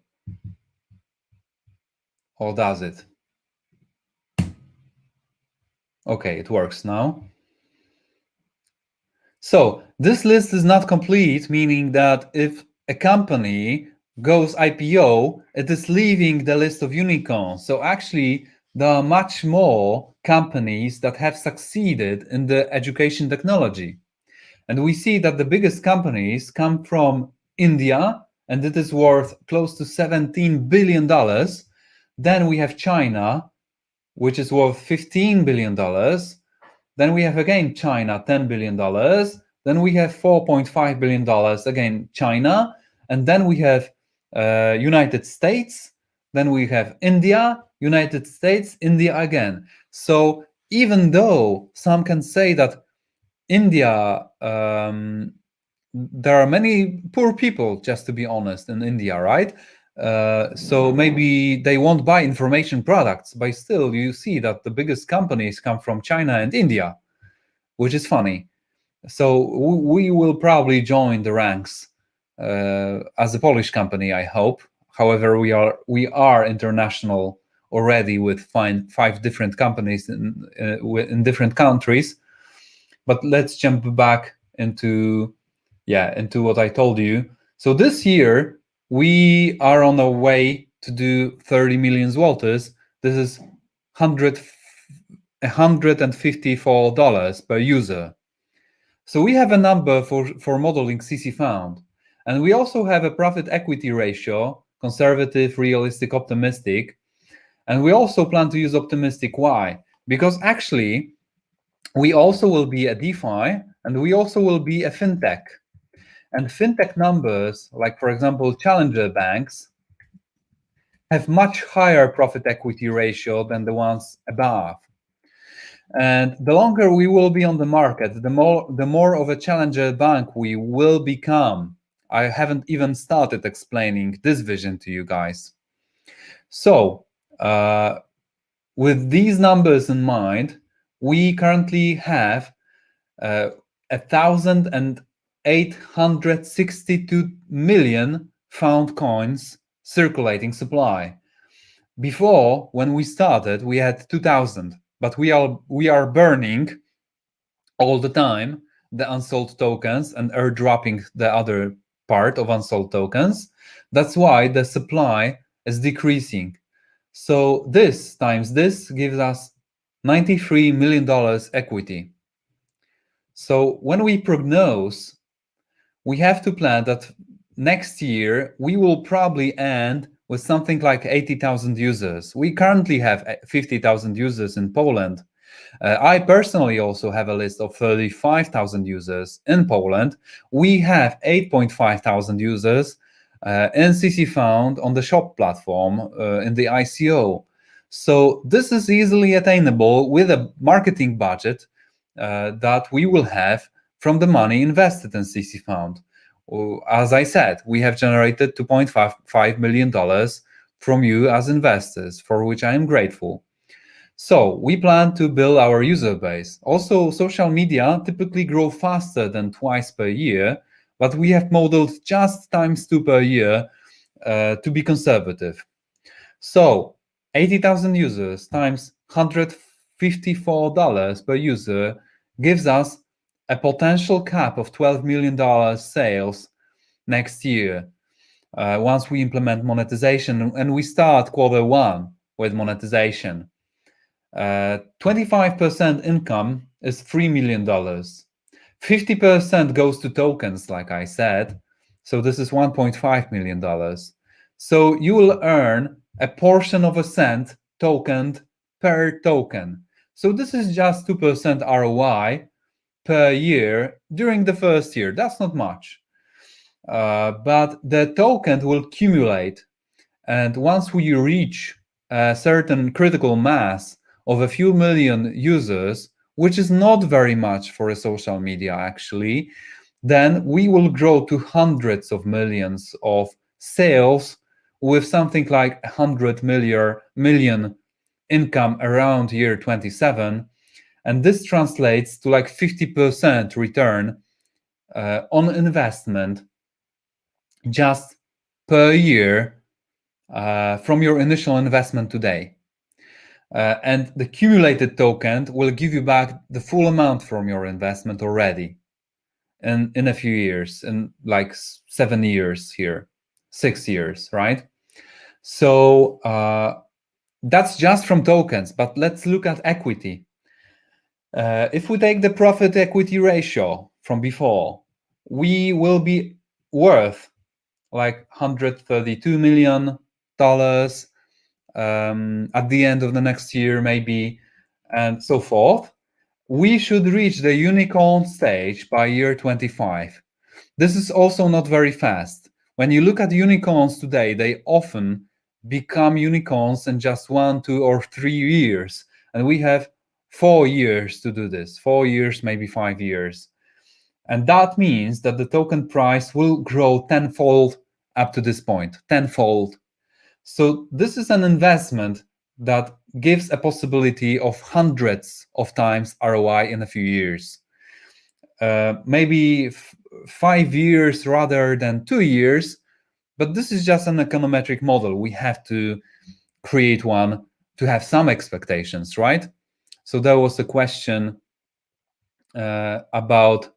Or does it? Okay, it works now. So this list is not complete, meaning that if a company goes IPO, it is leaving the list of unicorns. So actually, there are much more companies that have succeeded in the education technology. And we see that the biggest companies come from India, and it is worth close to $17 billion. Then we have China, which is worth $15 billion. Then we have again China, $10 billion. Then we have $4.5 billion, again China. And then we have United States. Then we have India, United States, India again. So even though some can say that India, there are many poor people, just to be honest, in India, right? So maybe they won't buy information products, but still you see that the biggest companies come from China and India, which is funny. So we will probably join the ranks as a Polish company, I hope. However, we are international already with 5 different companies in different countries. But let's jump back into what I told you. So this year we are on our way to do 30 million zlotys. This is $154 per user. So we have a number for modeling ccFOUND. And we also have a profit equity ratio, conservative, realistic, optimistic. And we also plan to use optimistic. Why? Because actually, we also will be a DeFi, and we also will be a fintech. And fintech numbers, like for example, challenger banks, have much higher profit equity ratio than the ones above. And the longer we will be on the market, the more of a challenger bank we will become. I haven't even started explaining this vision to you guys. So with these numbers in mind, we currently have 1,862 million found coins circulating supply. Before, when we started, we had 2,000, but we are burning all the time the unsold tokens and airdropping the other part of unsold tokens. That's why the supply is decreasing. So this times this gives us $93 million equity. So when we prognose, we have to plan that next year we will probably end with something like 80,000 users. We currently have 50,000 users in Poland. I personally also have a list of 35,000 users in Poland. We have 8.5 thousand users in ccFOUND on the shop platform in the ICO. So this is easily attainable with a marketing budget that we will have from the money invested in ccFOUND. As I said, we have generated $2.5 million from you as investors, for which I am grateful. So we plan to build our user base. Also, social media typically grow faster than twice per year, but we have modeled just ×2 per year to be conservative. So 80,000 users times $154 per user gives us a potential cap of $12 million sales next year. once we implement monetization, and we start Q1 with monetization. 25% income is $3 million. 50% goes to tokens, like I said. So this is $1.5 million. So you will earn a portion of a cent tokened per token. So this is just 2% ROI per year during the first year. That's not much. But the token will accumulate. And once we reach a certain critical mass of a few million users, which is not very much for a social media actually, then we will grow to hundreds of millions of sales with something like 100 million income around year 27. And this translates to like 50% return on investment just per year from your initial investment today. And the accumulated token will give you back the full amount from your investment already in a few years, in like 7 years here, 6 years, right? So that's just from tokens, but let's look at equity. If we take the profit equity ratio from before, we will be worth like $132 million at the end of the next year, maybe, and so forth. We should reach the unicorn stage by year 25. This is also not very fast. When you look at unicorns today, they often become unicorns in just 1, 2, or 3 years. And we have 4 years to do this, 4 years, maybe 5 years. And that means that the token price will grow tenfold up to this point, tenfold. So this is an investment that gives a possibility of hundreds of times ROI in a few years. Maybe 5 years rather than 2 years, but this is just an econometric model. We have to create one to have some expectations, right? So there was a question about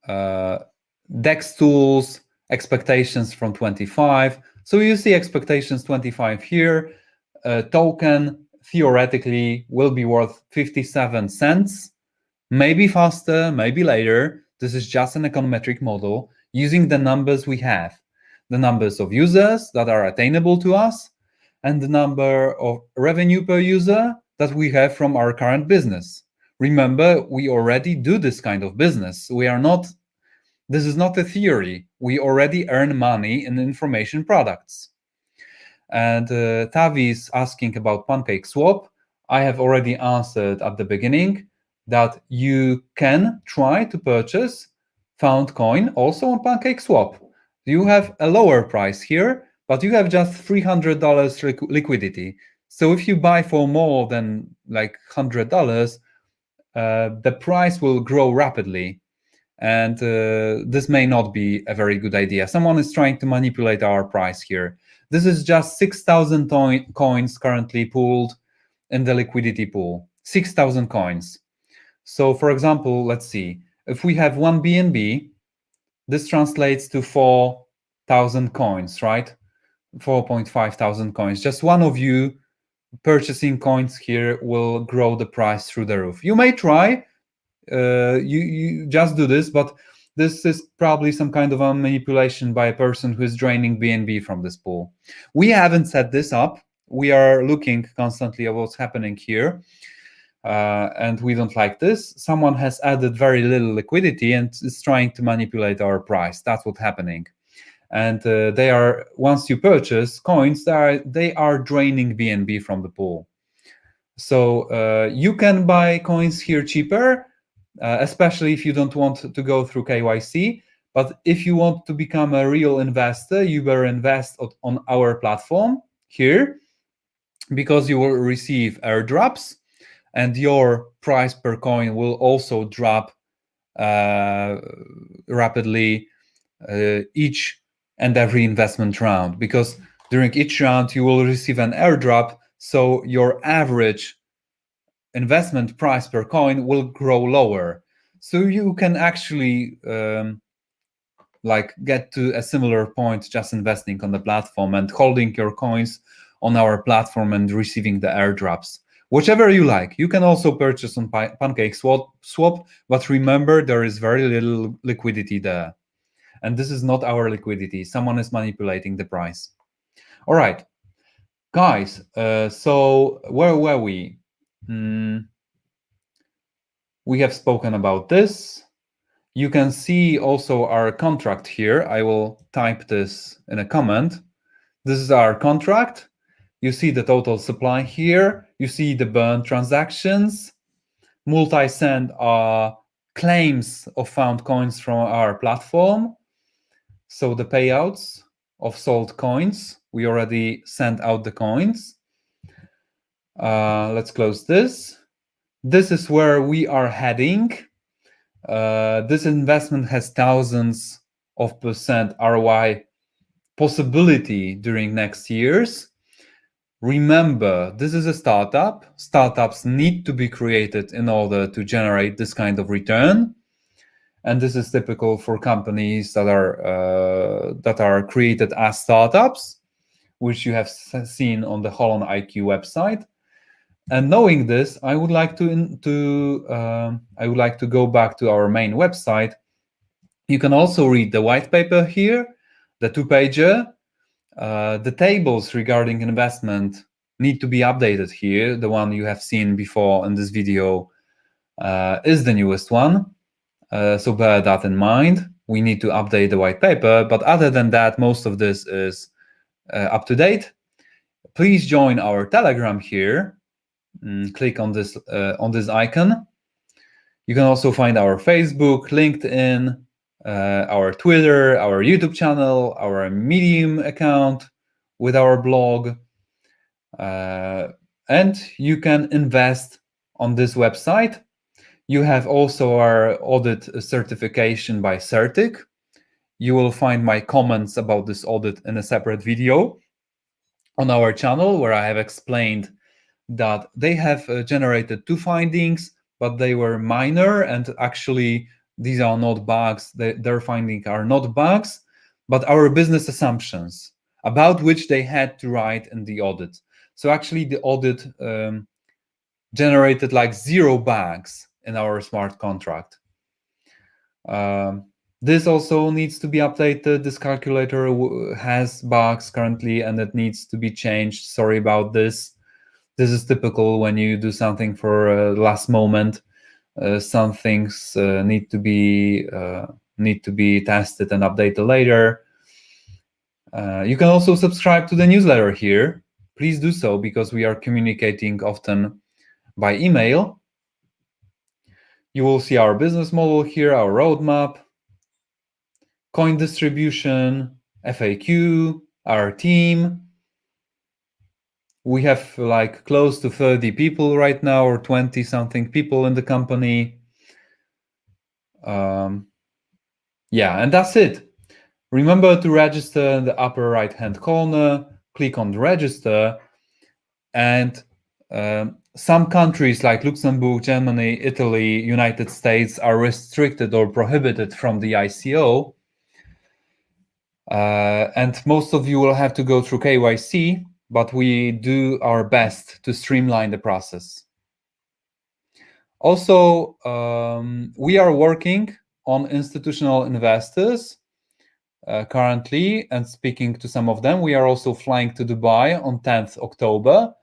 DEX tools, expectations from 25. So you see expectations 25 here. Token theoretically will be worth 57 cents, maybe faster, maybe later. This is just an econometric model using the numbers we have, the numbers of users that are attainable to us, and the number of revenue per user that we have from our current business. Remember, we already do this kind of business. This is not a theory. We already earn money in information products. And Tavi is asking about PancakeSwap. I have already answered at the beginning that you can try to purchase found coin also on PancakeSwap. You have a lower price here, but you have just $300 liquidity. So if you buy for more than like $100, the price will grow rapidly. And this may not be a very good idea. Someone is trying to manipulate our price here. This is just 6,000 coins currently pooled in the liquidity pool. 6,000 coins. So for example, let's see. If we have one BNB, this translates to 4,000 coins, right? 4.5 thousand coins. Just one of you purchasing coins here will grow the price through the roof. You may try. You just do this, but this is probably some kind of a manipulation by a person who is draining BNB from this pool. We haven't set this up. We are looking constantly at what's happening here, and we don't like this. Someone has added very little liquidity and is trying to manipulate our price. That's what's happening. And they are, once you purchase coins, they are draining BNB from the pool. So you can buy coins here cheaper, especially if you don't want to go through KYC. But if you want to become a real investor, you better invest on our platform here, because you will receive airdrops and your price per coin will also drop rapidly each and every investment round, because during each round you will receive an airdrop, so your average investment price per coin will grow lower. So you can actually like get to a similar point just investing on the platform and holding your coins on our platform and receiving the airdrops. Whichever you like. You can also purchase on Pancake Swap, but remember there is very little liquidity there. And this is not our liquidity. Someone is manipulating the price. All right, guys, so where were we? We have spoken about this. You can see also our contract here. I will type this in a comment. This is our contract. You see the total supply here. You see the burn transactions. Multi-send are claims of found coins from our platform. So the payouts of sold coins. We already sent out the coins. Let's close this. This is where we are heading. This investment has thousands of % ROI possibility during next years. Remember, this is a startup. Startups need to be created in order to generate this kind of return. And this is typical for companies that are created as startups, which you have seen on the Holland IQ website. And knowing this, I would like to go back to our main website. You can also read the white paper here, the 2-pager. The tables regarding investment need to be updated here. The one you have seen before in this video is the newest one. So bear that in mind. We need to update the white paper. But other than that, most of this is up to date. Please join our Telegram here. Click on this icon. You can also find our Facebook, LinkedIn, our Twitter, our YouTube channel, our Medium account with our blog. And you can invest on this website. You have also our audit certification by Certic. You will find my comments about this audit in a separate video on our channel, where I have explained that they have generated 2 findings, but they were minor, and actually these are not bugs. Their findings are not bugs, but our business assumptions about which they had to write in the audit. So actually the audit generated like 0 bugs in our smart contract. This also needs to be updated. This calculator has bugs currently, and it needs to be changed. Sorry about this. This is typical when you do something for last moment. Some things need to be tested and updated later. You can also subscribe to the newsletter here. Please do so, because we are communicating often by email. You will see our business model here, our roadmap, coin distribution, FAQ, our team. We have like close to 30 people right now, or 20 something people in the company. Yeah, and that's it. Remember to register in the upper right hand corner, click on register, and some countries like Luxembourg, Germany, Italy, United States are restricted or prohibited from the ICO. And most of you will have to go through KYC, but we do our best to streamline the process. Also, we are working on institutional investors currently, and speaking to some of them. We are also flying to Dubai on 10th October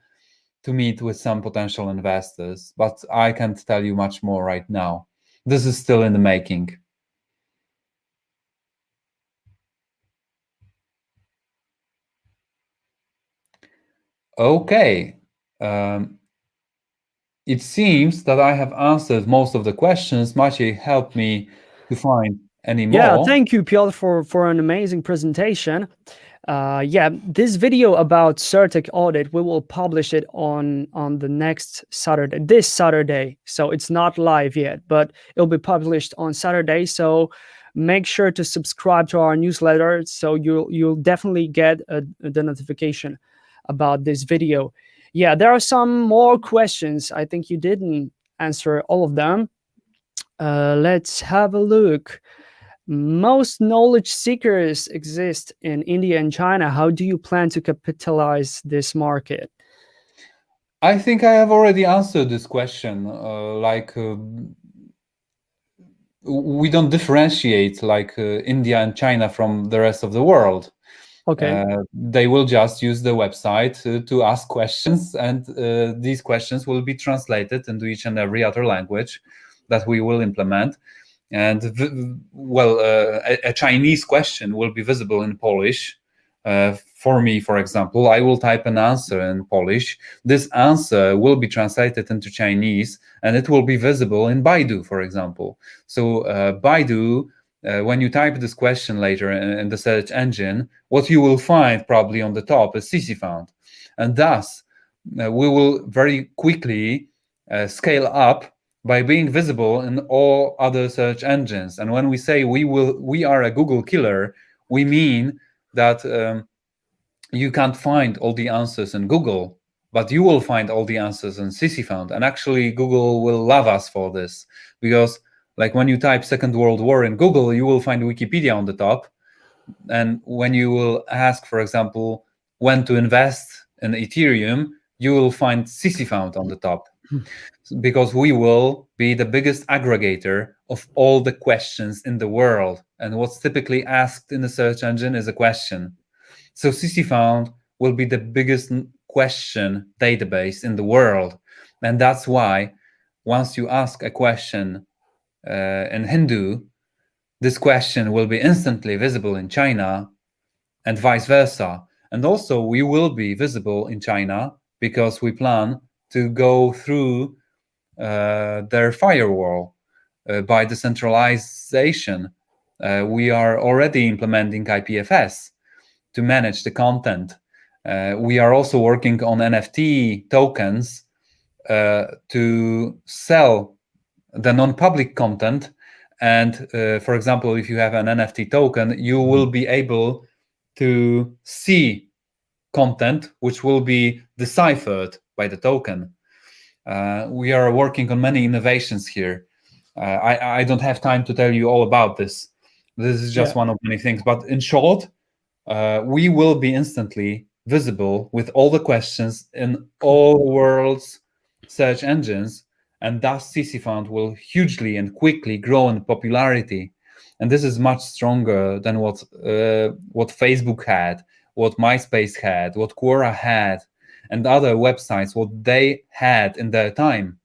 to meet with some potential investors, but I can't tell you much more right now. This is still in the making. Okay. It seems that I have answered most of the questions. Maciej helped me to find any more. Yeah, thank you, Piotr, for an amazing presentation. Yeah, this video about Certic audit, we will publish it on the next Saturday, this Saturday. So it's not live yet, but it'll be published on Saturday. So make sure to subscribe to our newsletter, so you'll definitely get the notification about this video. Yeah, there are some more questions. I think you didn't answer all of them. Let's have a look. Most knowledge seekers exist in India and China. How do you plan to capitalize this market? I think I have already answered this question. We don't differentiate India and China from the rest of the world. Okay. They will just use the website to ask questions, and these questions will be translated into each and every other language that we will implement. And a Chinese question will be visible in Polish. For me, for example, I will type an answer in Polish. This answer will be translated into Chinese, and it will be visible in Baidu, for example. So Baidu, when you type this question later in the search engine, what you will find probably on the top is ccFOUND. And thus, we will very quickly scale up by being visible in all other search engines. And when we say we are a Google killer, we mean that you can't find all the answers in Google, but you will find all the answers in ccFOUND. And actually, Google will love us for this, because like when you type Second World War in Google, you will find Wikipedia on the top. And when you will ask, for example, when to invest in Ethereum, you will find ccFOUND on the top, because we will be the biggest aggregator of all the questions in the world. And what's typically asked in the search engine is a question. So ccFOUND will be the biggest question database in the world. And that's why once you ask a question in Hindu, this question will be instantly visible in China, and vice versa. And also we will be visible in China because we plan to go through their firewall by decentralization. We are already implementing IPFS to manage the content. We are also working on NFT tokens to sell the non-public content. And for example, if you have an NFT token, you will be able to see content which will be deciphered by the token. We are working on many innovations here. I don't have time to tell you all about this. This is just one of many things. But in short, we will be instantly visible with all the questions in all world's search engines, and thus ccFOUND will hugely and quickly grow in popularity. And this is much stronger than what Facebook had, what MySpace had, what Quora had, and other websites, what they had in their time.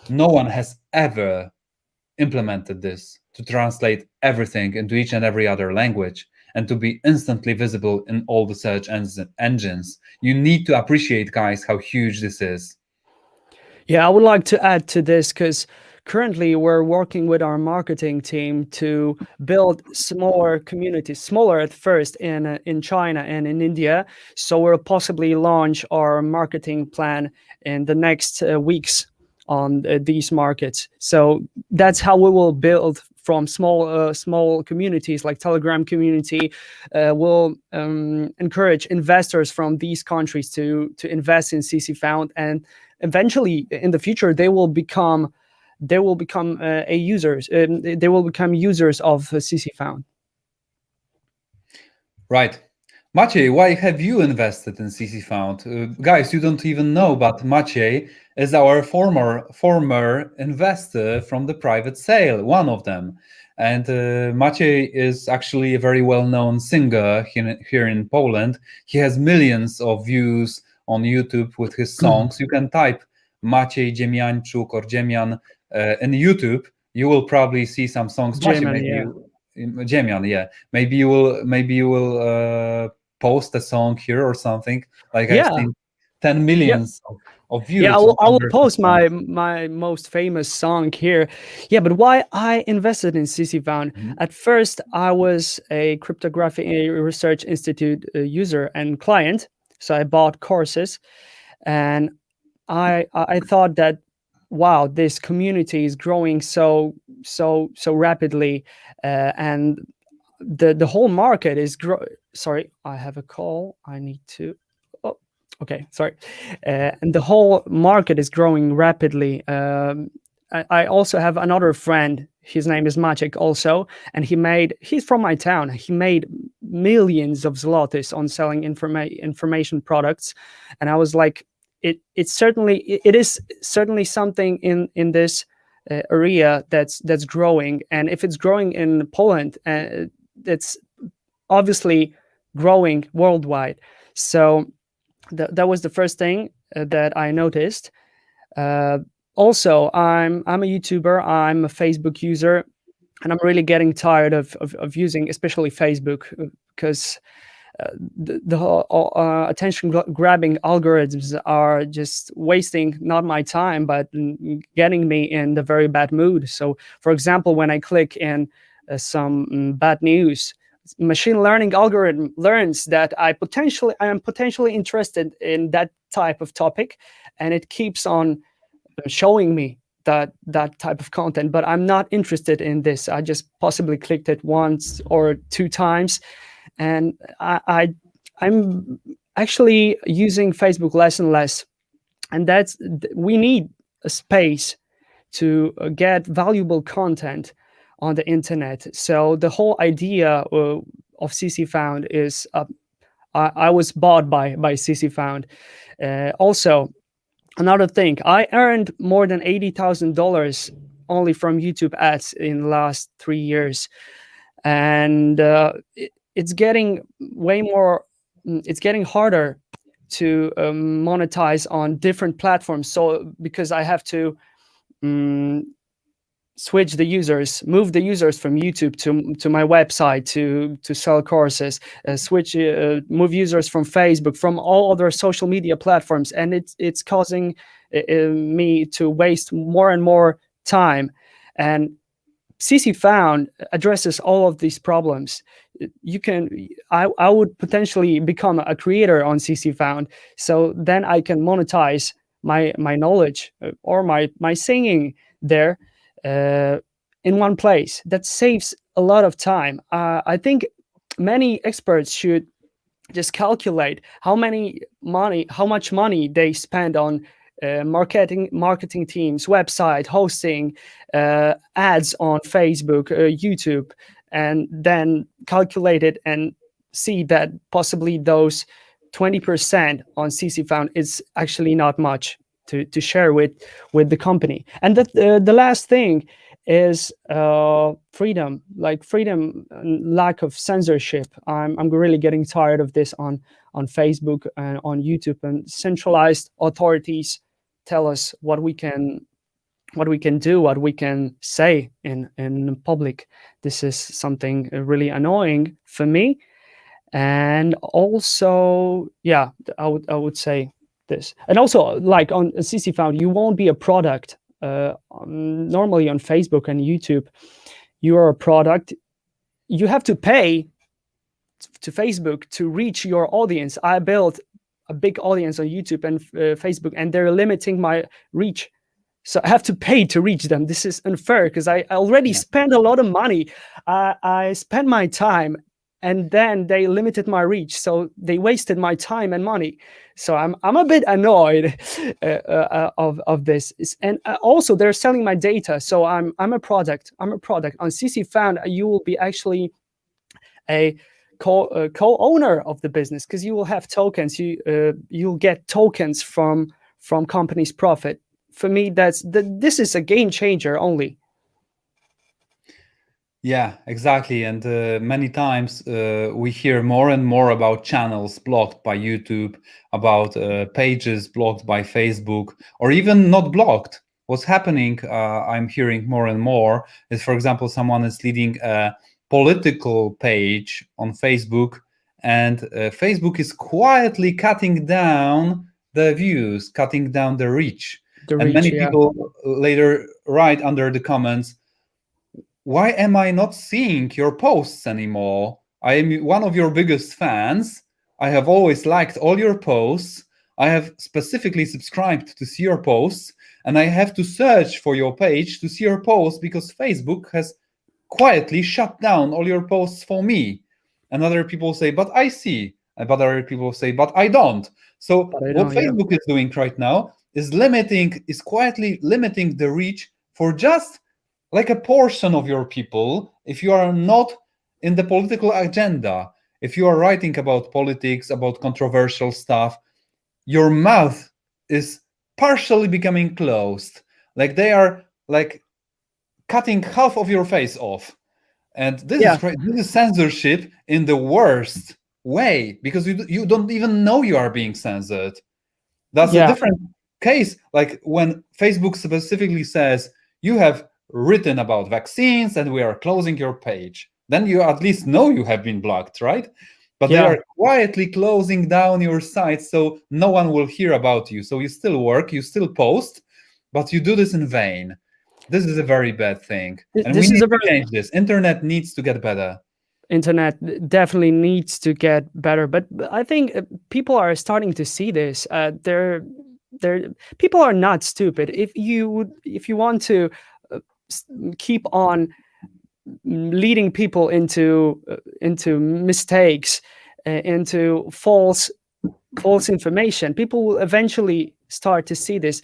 No one has ever implemented this to translate everything into each and every other language and to be instantly visible in all the search engines. You need to appreciate, guys, how huge this is. Yeah, I would like to add to this because currently we're working with our marketing team to build smaller communities, smaller at first in China and in India. So we'll possibly launch our marketing plan in the next weeks on these markets. So that's how we will build from small communities like Telegram community. Will encourage investors from these countries to invest in ccFOUND, and eventually in the future they will become a users. They will become users of ccFOUND. Right. Maciej, why have you invested in ccFOUND? Guys, you don't even know, but Maciej is our former investor from the private sale, one of them. And Maciej is actually a very well-known singer here in Poland. He has millions of views on YouTube with his songs. You can type Maciej Dziemianczuk or Dziemian in YouTube. You will probably see some songs. Maciej, maybe Dziemian, yeah. Maybe you will post a song here or something. Like I've seen 10 millions of views. Yeah, I will post my most famous song here. Yeah, but why I invested in ccFOUND? At first, I was a cryptography research institute user and client, so I bought courses, and I thought that, wow, this community is growing so rapidly, and the whole market is Sorry, I have a call. I need to. Oh, okay, sorry. And the whole market is growing rapidly. I also have another friend. his name is Maciek also, and he's from my town. He made millions of zlotys on selling information products, and I was like, it is certainly something in this area that's growing, and if it's growing in Poland, it's obviously growing worldwide. So that was the first thing that I noticed. Uh, Also, I'm a YouTuber. I'm a Facebook user, and I'm really getting tired of using, especially Facebook, because the whole attention grabbing algorithms are just wasting not my time, but getting me in the very bad mood. So, for example, when I click in some bad news, machine learning algorithm learns that I am potentially interested in that type of topic, and it keeps on showing me that type of content, but I'm not interested in this. I just possibly clicked it once or two times, and I'm actually using Facebook less and less, and that's we need a space to get valuable content on the internet. So the whole idea of ccFOUND is I was bought by ccFOUND. Also, another thing, I earned more than $80,000 only from YouTube ads in the last 3 years, and it's getting way more. It's getting harder to monetize on different platforms. So because I have to um, switch the users, move the users from YouTube to my website to sell courses, move users from Facebook, from all other social media platforms, and it's causing me to waste more and more time. And ccFOUND addresses all of these problems. I would potentially become a creator on ccFOUND, so then I can monetize my knowledge or my singing there uh, in one place. That saves a lot of time. I think many experts should just calculate how much money they spend on marketing teams, website hosting, ads on Facebook, YouTube, and then calculate it and see that possibly those 20% on ccFOUND is actually not much to share with the company. And the last thing is freedom, like freedom and lack of censorship. I'm really getting tired of this on Facebook and on YouTube, and centralized authorities tell us what we can do, what we can say in public. This is something really annoying for me. And also, yeah, I would say this. And also, like on ccFOUND, you won't be a product. Normally on Facebook and YouTube, you are a product. You have to pay to Facebook to reach your audience. I built a big audience on YouTube and Facebook, and they're limiting my reach. So I have to pay to reach them. This is unfair because I already spent a lot of money. I spent my time, and then they limited my reach. So they wasted my time and money. So I'm a bit annoyed of this. And also they're selling my data. So I'm a product. I'm a product. On ccFOUND, you will be actually a co-owner of the business, because you will have tokens. You'll get tokens from company's profit. For me, this is a game changer only. Yeah, exactly. And many times we hear more and more about channels blocked by YouTube, about pages blocked by Facebook, or even not blocked. What's happening, I'm hearing more and more, is, for example, someone is leading a political page on Facebook, and Facebook is quietly cutting down the views, cutting down the reach. The And reach, many yeah. people later write under the comments, why am I not seeing your posts anymore? I am one of your biggest fans. I have always liked all your posts. I have specifically subscribed to see your posts, and I have to search for your page to see your posts because Facebook has quietly shut down all your posts for me. And other people say, but I see. But other people say, but I don't. So But I what don't, yeah. Facebook is doing right now is quietly limiting the reach for just like a portion of your people, if you are not in the political agenda, if you are writing about politics, about controversial stuff, your mouth is partially becoming closed. Like they are like cutting half of your face off. And this is Yeah, crazy. This is censorship in the worst way, because you don't even know you are being censored. That's a yeah, different case. Like when Facebook specifically says you have written about vaccines and we are closing your page, then you at least know you have been blocked, right? But they yeah. are quietly closing down your site so no one will hear about you. So you still work, you still post, but you do this in vain. This is a very bad thing. And we This is need a to very change this. Internet needs to get better. internet definitely needs to get better, but I think people are starting to see this. They're people are not stupid. If you want to uh, keep on leading people into mistakes, into false information, people will eventually start to see this.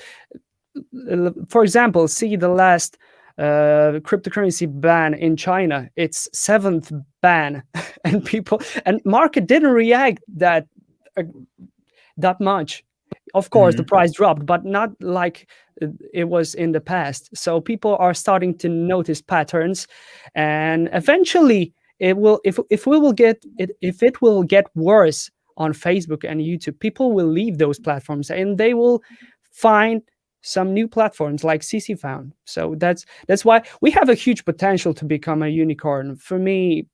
For example, see the last cryptocurrency ban in China. It's seventh ban, and people and market didn't react uh, that much. Of course, the Mhm. price dropped, but not like it was in the past. So people are starting to notice patterns, and eventually, it will. If we will get it, if it will get worse on Facebook and YouTube, people will leave those platforms and they will find some new platforms like ccFOUND. So that's why we have a huge potential to become a unicorn. For me,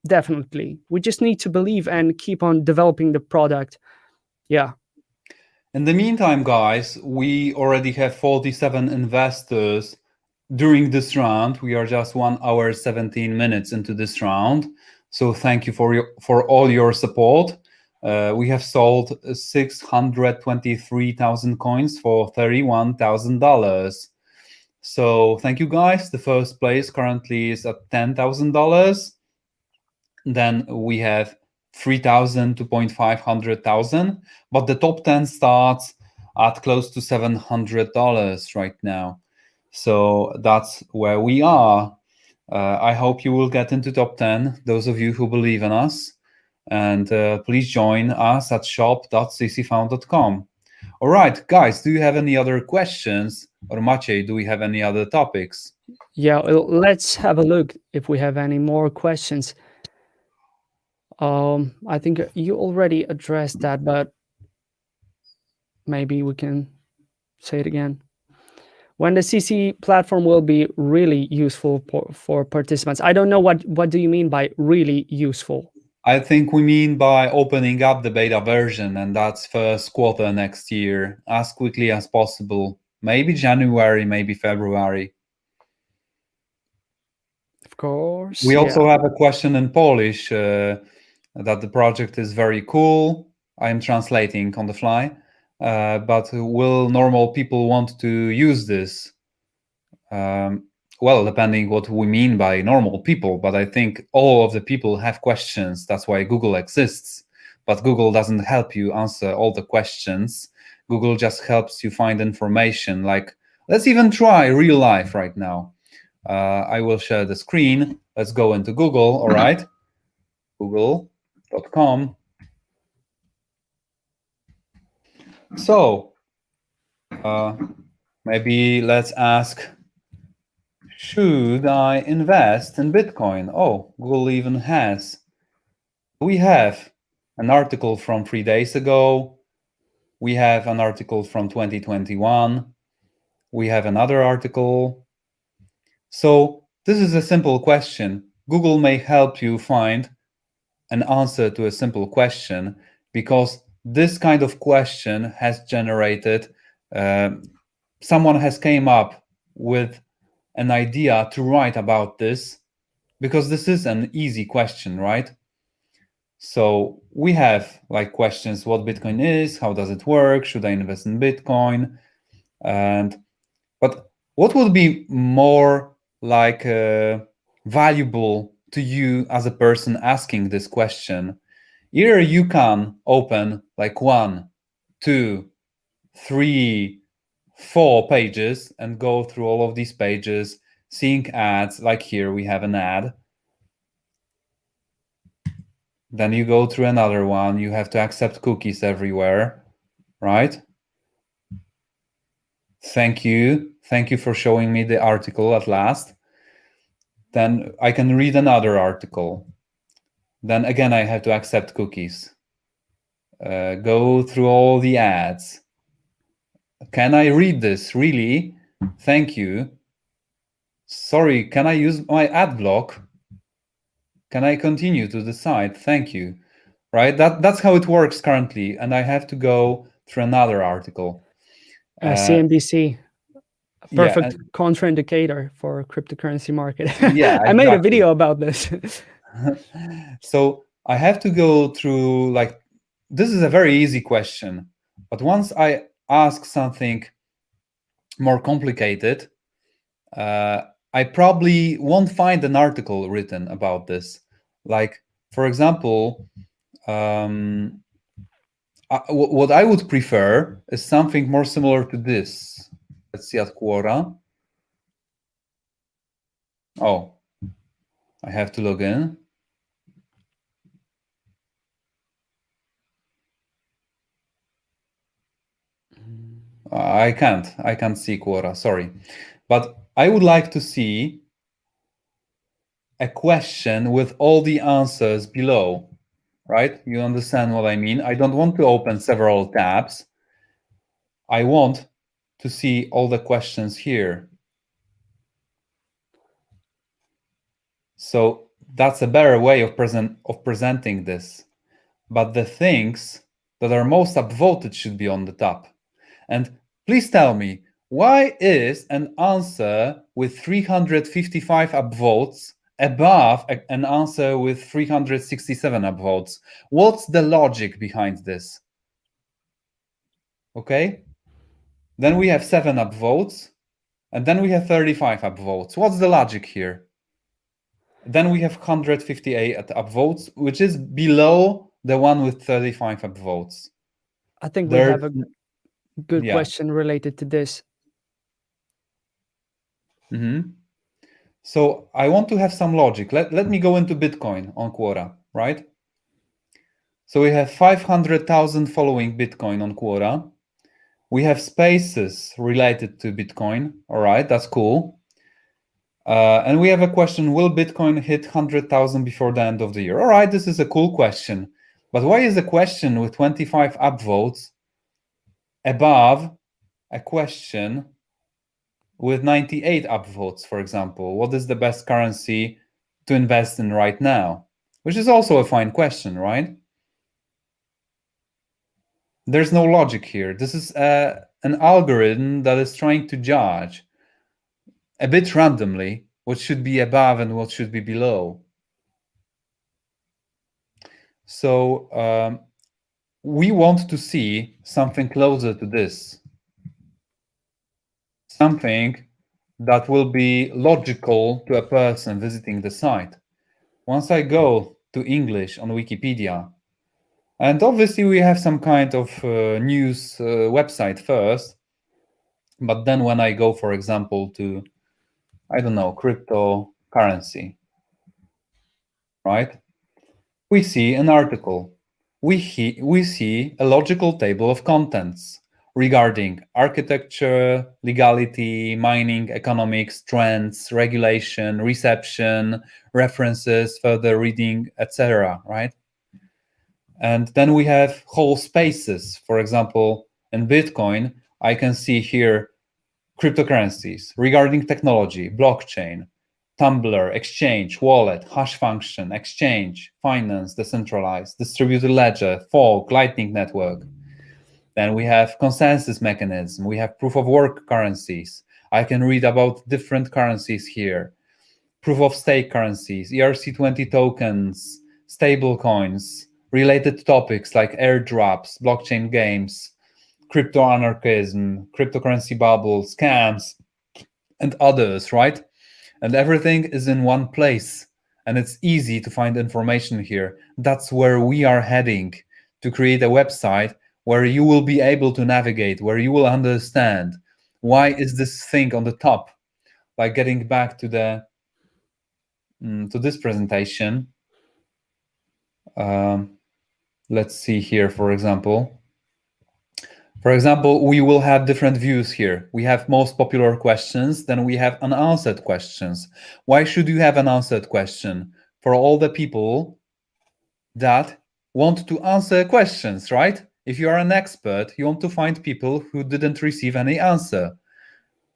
definitely, we just need to believe and keep on developing the product. Yeah. In the meantime, guys, we already have 47 investors during this round. We are just 1 hour 17 minutes into this round. So thank you for all your support. We have sold 623,000 coins for $31,000. So thank you, guys. The first place currently is at $10,000. Then we have 3,000 to 500,000, but the top 10 starts at close to $700 right now. So that's where we are. I hope you will get into top 10, those of you who believe in us. And please join us at shop.ccfound.com. All right, guys, do you have any other questions? Or Maciej, do we have any other topics? Yeah, well, let's have a look if we have any more questions. I think you already addressed that, but maybe we can say it again. When the CC platform will be really useful for participants? I don't know what do you mean by really useful? I think we mean by opening up the beta version, and that's first quarter next year, as quickly as possible. Maybe January, maybe February. Of course, We yeah. also have a question in Polish that the project is very cool. I am translating on the fly. But will normal people want to use this? Well, depending what we mean by normal people, but I think all of the people have questions. That's why Google exists. But Google doesn't help you answer all the questions. Google just helps you find information. Like, let's even try real life right now. I will share the screen. Let's go into Google, all right? Google.com. So, maybe let's ask, should I invest in Bitcoin? Oh, Google even has. We have an article from 3 days ago. We have an article from 2021. We have another article. So this is a simple question. Google may help you find an answer to a simple question because this kind of question has generated, someone has came up with an idea to write about this because this is an easy question, right? So we have like questions: what Bitcoin is, how does it work, should I invest in Bitcoin? And but what would be more like valuable to you as a person asking this question? Either you can open like 1, 2, 3, 4 pages and go through all of these pages, seeing ads, like here we have an ad. Then you go through another one. You have to accept cookies everywhere, right? Thank you. Thank you for showing me the article at last. Then I can read another article. Then again, I have to accept cookies. Go through all the ads. Can I read this? Really? Thank you. Sorry, can I use my ad block? Can I continue to the site? Thank you. Right? That's how it works currently. And I have to go through another article. CNBC, a Yeah. perfect contraindicator for cryptocurrency market. Yeah, I made a exactly. video about this. So I have to go through, like, this is a very easy question. But once I ask something more complicated, I probably won't find an article written about this. Like, for example, what I would prefer is something more similar to this. Let's see at Quora. Oh, I have to log in. I can't see Quora, sorry. But I would like to see a question with all the answers below, right? You understand what I mean? I don't want to open several tabs. I want to see all the questions here. So that's a better way of presenting this. But the things that are most upvoted should be on the top. And please tell me, why is an answer with 355 upvotes above an answer with 367 upvotes? What's the logic behind this? Okay, then we have 7 upvotes, and then we have 35 upvotes. What's the logic here? Then we have 158 upvotes, which is below the one with 35 upvotes. I think we have a good Yeah. question related to this. So I want to have some logic. Let me go into Bitcoin on Quora, right? So we have 500,000 following Bitcoin on Quora. We have spaces related to Bitcoin. All right, that's cool. And we have a question, will Bitcoin hit 100,000 before the end of the year? All right, this is a cool question. But why is a question with 25 upvotes above a question with 98 upvotes, for example? What is the best currency to invest in right now? Which is also a fine question, right? There's no logic here. This is an algorithm that is trying to judge a bit randomly what should be above and what should be below. So we want to see something closer to this. Something that will be logical to a person visiting the site. Once I go to English on Wikipedia, and obviously we have some kind of news website first, but then when I go, for example, to, I don't know, cryptocurrency, right? We see an article. We see a logical table of contents regarding architecture, legality, mining, economics, trends, regulation, reception, references, further reading, etc., right? And then we have whole spaces. For example, in Bitcoin, I can see here cryptocurrencies regarding technology, blockchain, Tumblr, exchange, wallet, hash function, exchange, finance, decentralized, distributed ledger, fork, lightning network. Then we have consensus mechanism. We have proof of work currencies. I can read about different currencies here. Proof of stake currencies, ERC20 tokens, stable coins, related topics like airdrops, blockchain games, crypto anarchism, cryptocurrency bubbles, scams, and others, right? And everything is in one place. And it's easy to find information here. That's where we are heading, to create a website where you will be able to navigate, where you will understand why is this thing on the top. by getting back to to this presentation. Let's see here, for example. For example, we will have different views here. We have most popular questions, then we have unanswered questions. Why should you have an answered question? For all the people that want to answer questions, right? If you are an expert, you want to find people who didn't receive any answer,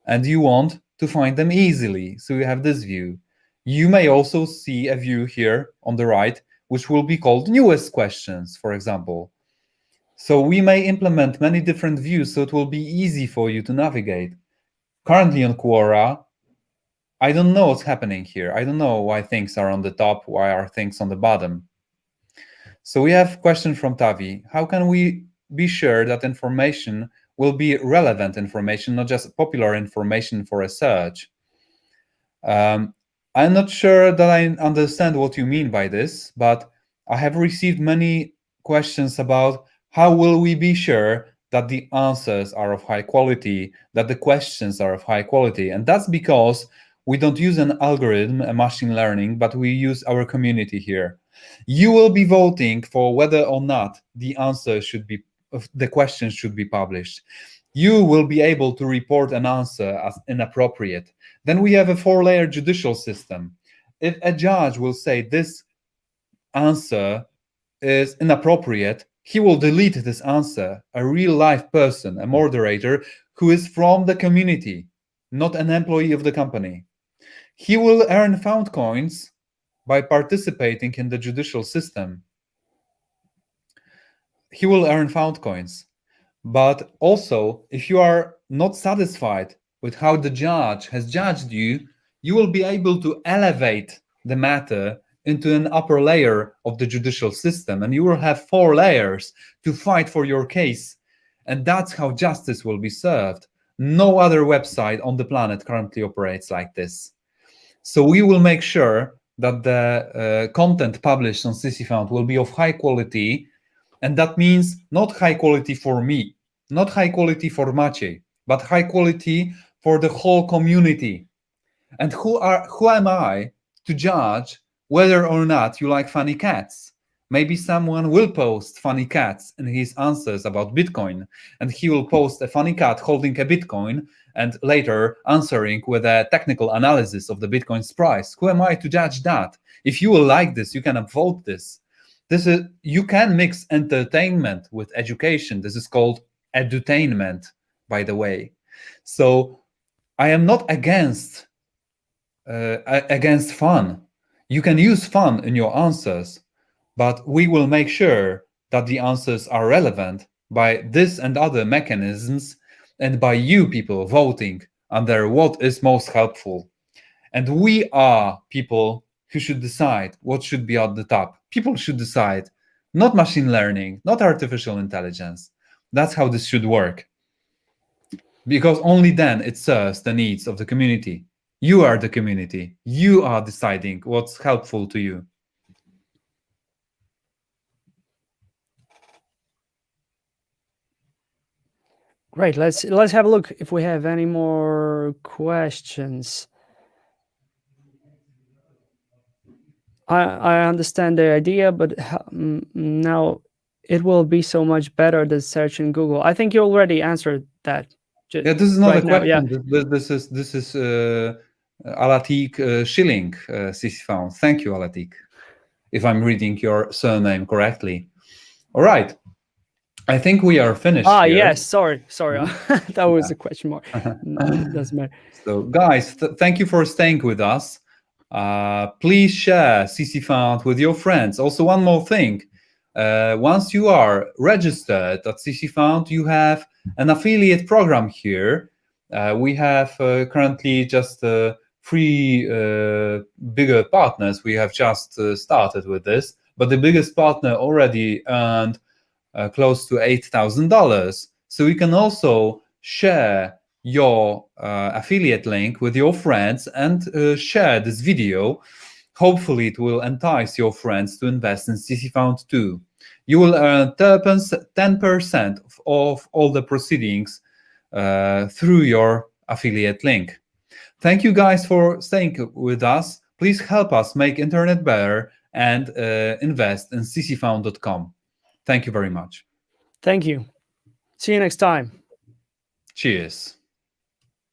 and you want to find them easily. So you have this view. You may also see a view here on the right, which will be called newest questions, for example. So we may implement many different views, so it will be easy for you to navigate. Currently on Quora, I don't know what's happening here. I don't know why things are on the top, why are things on the bottom. So we have a question from Tavi. How can we be sure that information will be relevant information, not just popular information for a search? I'm not sure that I understand what you mean by this, but I have received many questions about how will we be sure that the answers are of high quality, that the questions are of high quality. And that's because we don't use an algorithm, a machine learning, but we use our community here. You will be voting for whether or not the answer should be, the question should be published. You will be able to report an answer as inappropriate. Then we have a 4-layer judicial system. If a judge will say this answer is inappropriate, he will delete this answer. A real life person, a moderator who is from the community, not an employee of the company. He will earn found coins by participating in the judicial system. He will earn found coins. But also, if you are not satisfied with how the judge has judged you, you will be able to elevate the matter into an upper layer of the judicial system, and you will have 4 layers to fight for your case. And that's how justice will be served. No other website on the planet currently operates like this. So we will make sure that the content published on ccFOUND will be of high quality. And that means not high quality for me, not high quality for Maciej, but high quality for the whole community. And who am I to judge whether or not you like funny cats? Maybe someone will post funny cats in his answers about Bitcoin, and he will post a funny cat holding a Bitcoin and later answering with a technical analysis of the Bitcoin's price. Who am I to judge that? If you will like this, you can upvote this. You can mix entertainment with education. This is called edutainment, by the way. So I am not against fun. You can use fun in your answers, but we will make sure that the answers are relevant by this and other mechanisms, and by you people voting under what is most helpful. And we are people who should decide what should be at the top. People should decide, not machine learning, not artificial intelligence. That's how this should work. Because only then it serves the needs of the community. You are the community. You are deciding what's helpful to you. Great. Let's have a look if we have any more questions. I understand the idea, but now it will be so much better than searching Google. I think you already answered that. Yeah, this is not right a question. Now, yeah. This is Alatik Schilling, ccFOUND. Thank you, Alatik, if I'm reading your surname correctly. All right. I think we are finished here. Yes, sorry. That was a question mark. Doesn't matter. So guys, thank you for staying with us. Please share ccFOUND with your friends. Also, one more thing. Once you are registered at ccFOUND, you have an affiliate program here. We have currently just 3 bigger partners. We have just started with this, but the biggest partner already earned close to $8,000. So you can also share your affiliate link with your friends and share this video. Hopefully it will entice your friends to invest in ccFOUND too. You will earn 10% of all the proceedings through your affiliate link. Thank you guys for staying with us. Please help us make internet better and invest in ccFOUND.com. Thank you very much. Thank you. See you next time. Cheers.